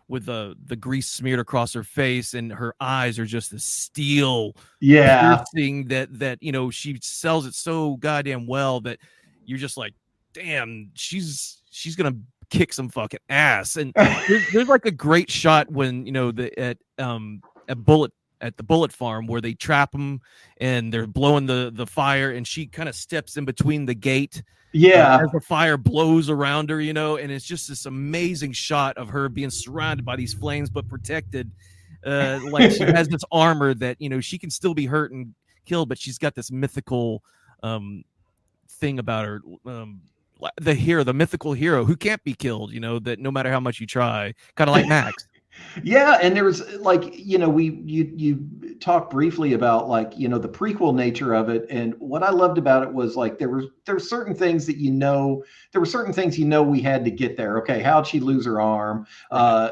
with the grease smeared across her face, and her eyes are just the steel Yeah. piercing that she sells it so goddamn well that you're just like, damn, she's gonna kick some fucking ass. And there's like a great shot when at the bullet farm where they trap him and they're blowing the fire, and she kind of steps in between the gate Yeah. as the fire blows around her, and it's just this amazing shot of her being surrounded by these flames but protected, like she has this armor that she can still be hurt and killed, but she's got this mythical thing about her, the mythical hero who can't be killed, that no matter how much you try, kind of like Max. Yeah, and there was like you talked briefly about like the prequel nature of it, and what I loved about it was like there were certain things that there were certain things we had to get there. Okay, how'd she lose her arm? Right.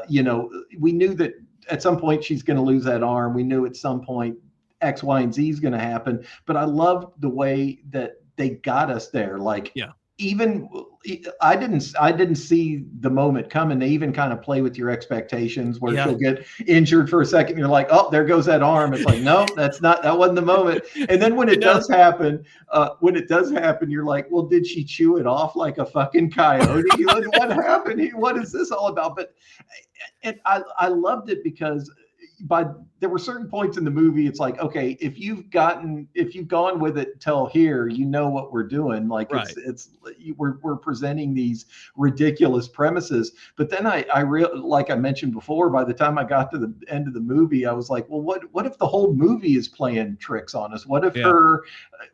We knew that at some point she's going to lose that arm. We knew at some point X, Y, and Z is going to happen. But I loved the way that they got us there. Like Yeah. even I didn't see the moment coming. They even kind of play with your expectations where Yeah. she'll get injured for a second. You're like, oh, there goes that arm. It's like, no, that wasn't the moment. And then when it does happen, you're like, well, did she chew it off like a fucking coyote? What happened? What is this all about? But and I loved it because there were certain points in the movie. It's like, okay, if you've gone with it till here, what we're doing. Like Right. we're presenting these ridiculous premises. But then like I mentioned before, by the time I got to the end of the movie, I was like, well, what if the whole movie is playing tricks on us? What if her,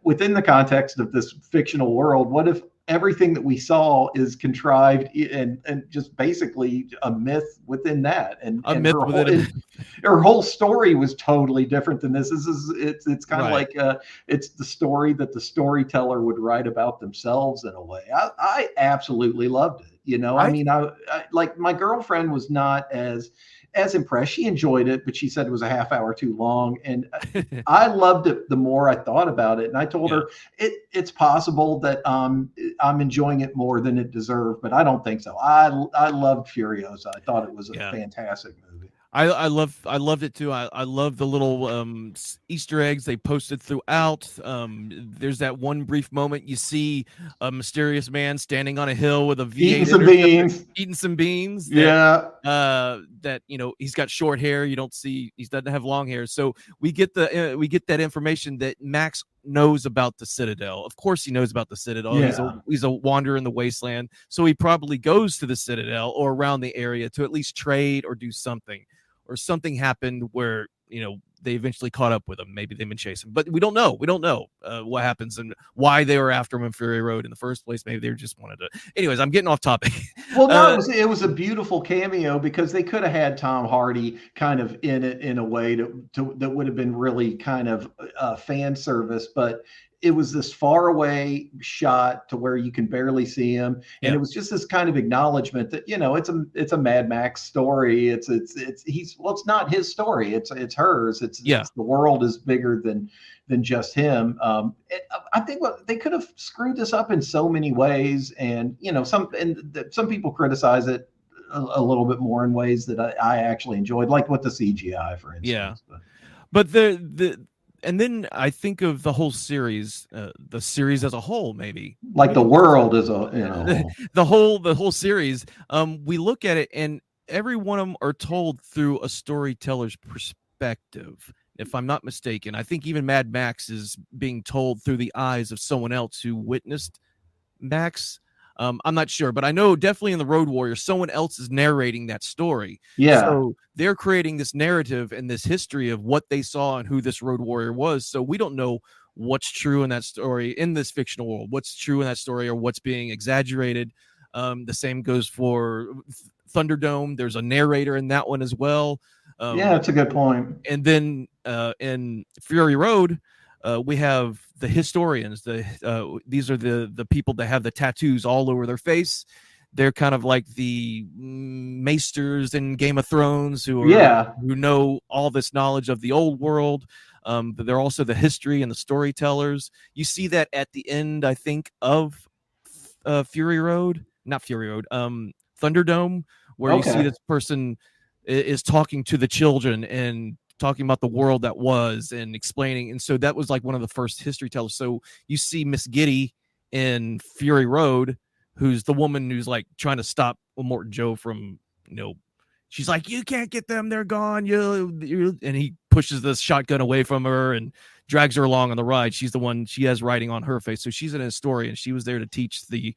within the context of this fictional world, what if everything that we saw is contrived and just basically a myth within that, and her whole story was totally different than this. It's kind of like it's the story that the storyteller would write about themselves in a way. I absolutely loved it. I mean, I like, my girlfriend was not as impressed. She enjoyed it, but she said it was a half hour too long. And I loved it the more I thought about it. And I told her it's possible that I'm enjoying it more than it deserved, but I don't think so. I loved Furiosa. I thought it was a fantastic movie. I loved it too. I love the little Easter eggs they posted throughout. There's that one brief moment you see a mysterious man standing on a hill with a V8 eating some beans. That he's got short hair. You don't see, he doesn't have long hair. So we get that information that Max knows about the Citadel. Of course he knows about the Citadel. He's a wanderer in the wasteland. So he probably goes to the Citadel or around the area to at least trade or do something. Or something happened where they eventually caught up with him. Maybe they've been chasing, but we don't know. We don't know what happens and why they were after him in Fury Road in the first place. Maybe they just wanted to. Anyways, I'm getting off topic. Well, no, it was a beautiful cameo because they could have had Tom Hardy kind of in it in a way that would have been really kind of fan service, but it was this far away shot to where you can barely see him, and it was just this kind of acknowledgement that it's a Mad Max story. It's not his story. It's hers. It's the world is bigger than just him. I think they could have screwed this up in so many ways, and some people criticize it a little bit more in ways that I actually enjoyed, like with the CGI, for instance. But the and then I think of the series as a whole, Like the maybe not world is a the whole series. We look at it, and every one of them are told through a storyteller's perspective. If I'm not mistaken, I think even Mad Max is being told through the eyes of someone else who witnessed Max. I'm not sure, but I know definitely in the Road Warrior, someone else is narrating that story. yeah. So they're creating this narrative and this history of what they saw and who this Road Warrior was. So we don't know what's true in that story in this fictional world, what's true in that story or what's being exaggerated. The same goes for Thunderdome. There's a narrator in that one as well. Yeah, Um, that's a good point. and then in Fury Road, we have the historians. These are the people that have the tattoos all over their face. They're kind of like the maesters in Game of Thrones Yeah. who know all this knowledge of the old world. But they're also the history and the storytellers. You see that at the end, I think, of Fury Road, not Fury Road, Thunderdome, where you see Okay. this person is talking to the children and talking about the world that was and explaining. And so that was like one of the first history tellers. So you see Miss Giddy in Fury Road, who's the woman who's like trying to stop Morton Joe from, she's like, you can't get them, they're gone. And he pushes this shotgun away from her and drags her along on the ride. She's the one, she has writing on her face. So she's an historian. She was there to teach the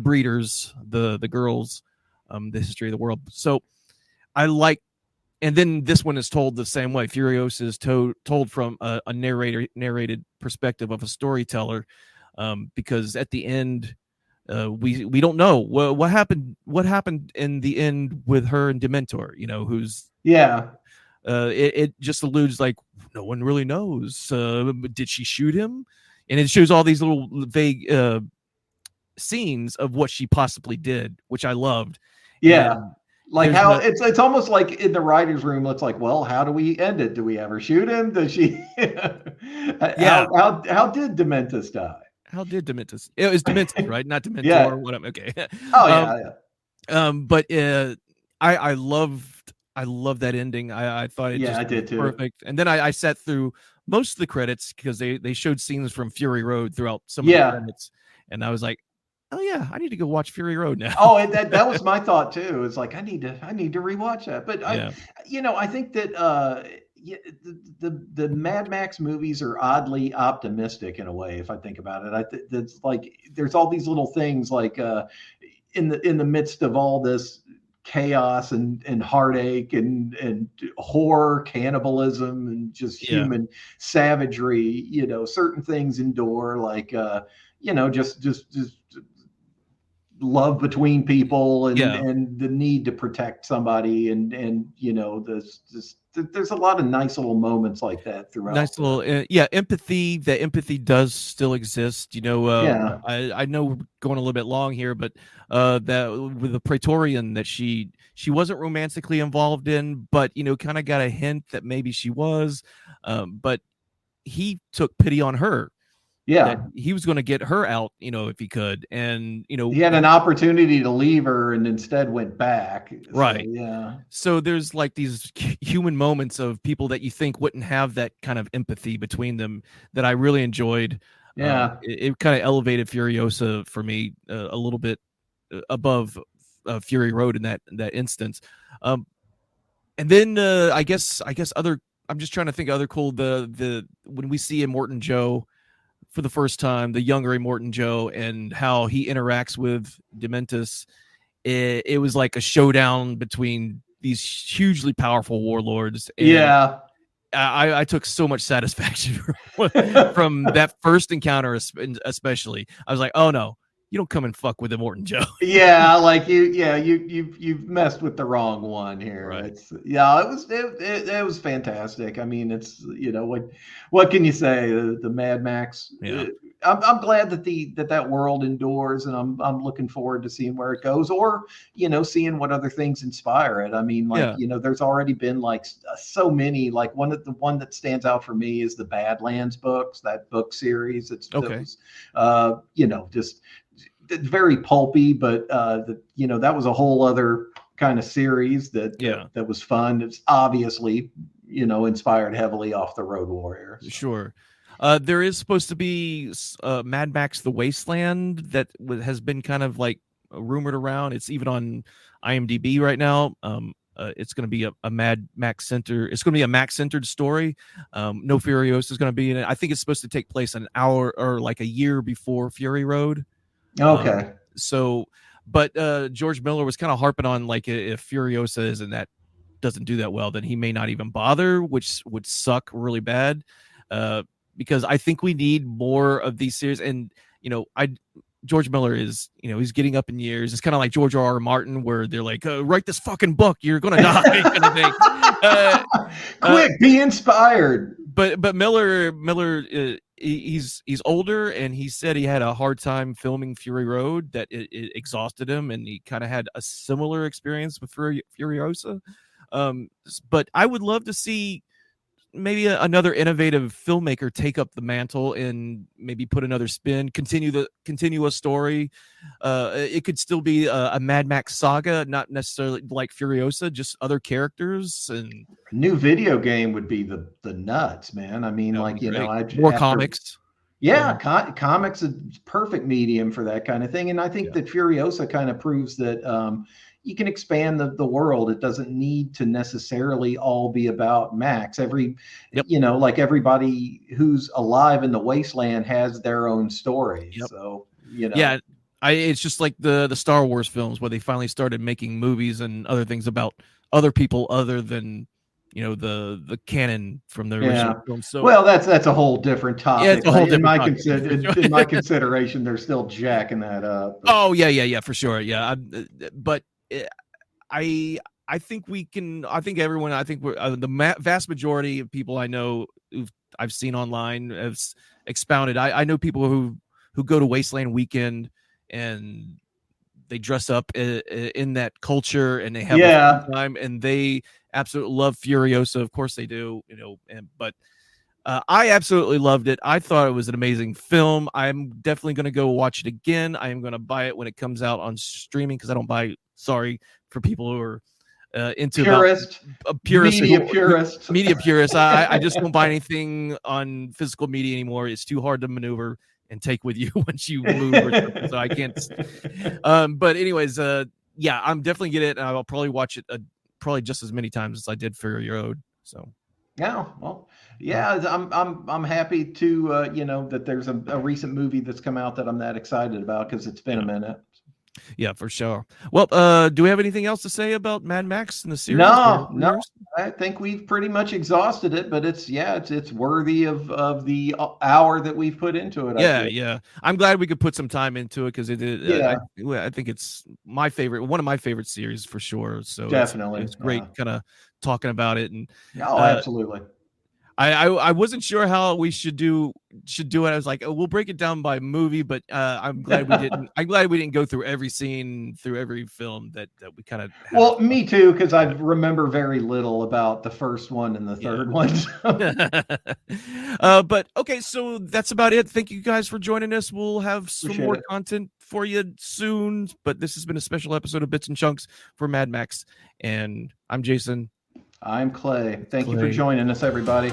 breeders, the girls, the history of the world. So I like, and then this one is told the same way. Furiosa is told from a narrated perspective of a storyteller, because at the end, we don't know what happened. What happened in the end with her and Dementor? Who's Yeah. it just alludes like no one really knows. Did she shoot him? And it shows all these little vague scenes of what she possibly did, which I loved. Yeah. And Like there's how a it's almost like in the writer's room, it's like, well, how do we end it? Do we ever shoot him? Does she yeah. how did Dementus die? How did Dementus? It was Dementus, right? Not Yeah. Dementor. What? Okay. Oh um, yeah, yeah. but I loved that ending. I thought it Yeah, just I was did too. perfect. And then I sat through most of the credits because they showed scenes from Fury Road throughout some of the Yeah. credits, and I was like, oh yeah, I need to go watch Fury Road now. Oh, and that was my thought too. It's like I need to rewatch that. But Yeah. I think that yeah, the Mad Max movies are oddly optimistic in a way. If I think about it, that's like there's all these little things like in the midst of all this chaos and heartache and horror, cannibalism, and just Yeah. human savagery. Certain things endure, like just love between people and Yeah. and the need to protect somebody there's a lot of nice little moments like that throughout Nice little yeah, empathy. The empathy does still exist. yeah I know we're going a little bit long here, but that with the Praetorian that she wasn't romantically involved in, but kind of got a hint that maybe she was. But he took pity on her, that yeah he was going to get her out, if he could. And he had an opportunity to leave her and instead went back, so right. yeah So there's like these human moments of people that you think wouldn't have that kind of empathy between them that I really enjoyed. yeah It kind of elevated Furiosa for me a little bit above Fury Road in that instance. Um, and then I guess other. I'm just trying to think of other cool the when we see Immortan Joe for the first time, the younger Immortan Joe, and how he interacts with Dementus. It was like a showdown between these hugely powerful warlords, and yeah I took so much satisfaction from that first encounter, especially. I was like, oh no, you don't come and fuck with Immortan Joe. Yeah, like you've messed with the wrong one here. Right. It was fantastic. I mean, it's what can you say? The Mad Max. Yeah. I'm glad that world endures, and I'm looking forward to seeing where it goes, or seeing what other things inspire it. I mean, like Yeah. there's already been like so many. Like one that stands out for me is the Badlands books, that book series. That Okay. was just very pulpy, but that was a whole other kind of series that Yeah. that was fun. It's obviously inspired heavily off the Road Warrior. So. Sure. There is supposed to be Mad Max: The Wasteland that has been kind of like rumored around. It's even on IMDb right now. It's going to be a Mad Max center. It's going to be a Max centered story. No Furiosa is going to be in it. I think it's supposed to take place an hour or like a year before Fury Road. Okay. But George Miller was kind of harping on like if Furiosa isn't that doesn't do that well, then he may not even bother, which would suck really bad. Because I think we need more of these series. And, George Miller is, he's getting up in years. It's kind of like George R.R. Martin, where they're like, write this fucking book, you're going to die. Kind of thing. Quick, be inspired. But Miller, he's older, and he said he had a hard time filming Fury Road, that it exhausted him, and he kind of had a similar experience with Furiosa. But I would love to see maybe another innovative filmmaker take up the mantle and maybe put another spin, continue a story. It could still be a Mad Max saga, not necessarily like Furiosa, just other characters. And a new video game would be the nuts, man. I mean, more comics. Yeah, comics is perfect medium for that kind of thing. And I think that Furiosa kind of proves that you can expand the world. It doesn't need to necessarily all be about Max. Like everybody who's alive in the wasteland has their own story. Yep. So, Yeah, it's just like the Star Wars films, where they finally started making movies and other things about other people other than the canon from the original film. So well, that's a whole different topic. Yeah, it's a whole different in my consideration, they're still jacking that up. Oh yeah, for sure. Yeah, but I think we can. I think everyone. I think we're the vast majority of people I know I've seen online have expounded. I know people who go to Wasteland Weekend and they dress up in that culture, and they have a fun time, and they absolutely love Furiosa. Of course they do. But I absolutely loved it. I thought it was an amazing film. I'm definitely going to go watch it again. I am going to buy it when it comes out on streaming, because I don't buy. Sorry for people who are into media purists. I just don't buy anything on physical media anymore. It's too hard to maneuver and take with you once you move or something, so I can't. But anyways, I'm definitely get it, and I'll probably watch it probably just as many times as I did Fury Road. So. Yeah, well, I'm happy to that there's a recent movie that's come out that I'm that excited about, because it's been a minute. Yeah, for sure. Well, do we have anything else to say about Mad Max in the series? No. I think we've pretty much exhausted it, but it's worthy of the hour that we've put into it. Yeah. I'm glad we could put some time into it, because it did. I think it's one of my favorite series for sure. So definitely, it's great kind of talking about it. And absolutely. I wasn't sure how we should do it. I was like, we'll break it down by movie, but I'm glad we didn't. I'm glad we didn't go through every scene through every film that we kind of. Well, me too, because I remember very little about the first one and the third one. But okay, so that's about it. Thank you guys for joining us. We'll have some more content for you soon. But this has been a special episode of Bits and Chunks for Mad Max, and I'm Jason. I'm Clay. Thank you for joining us, everybody.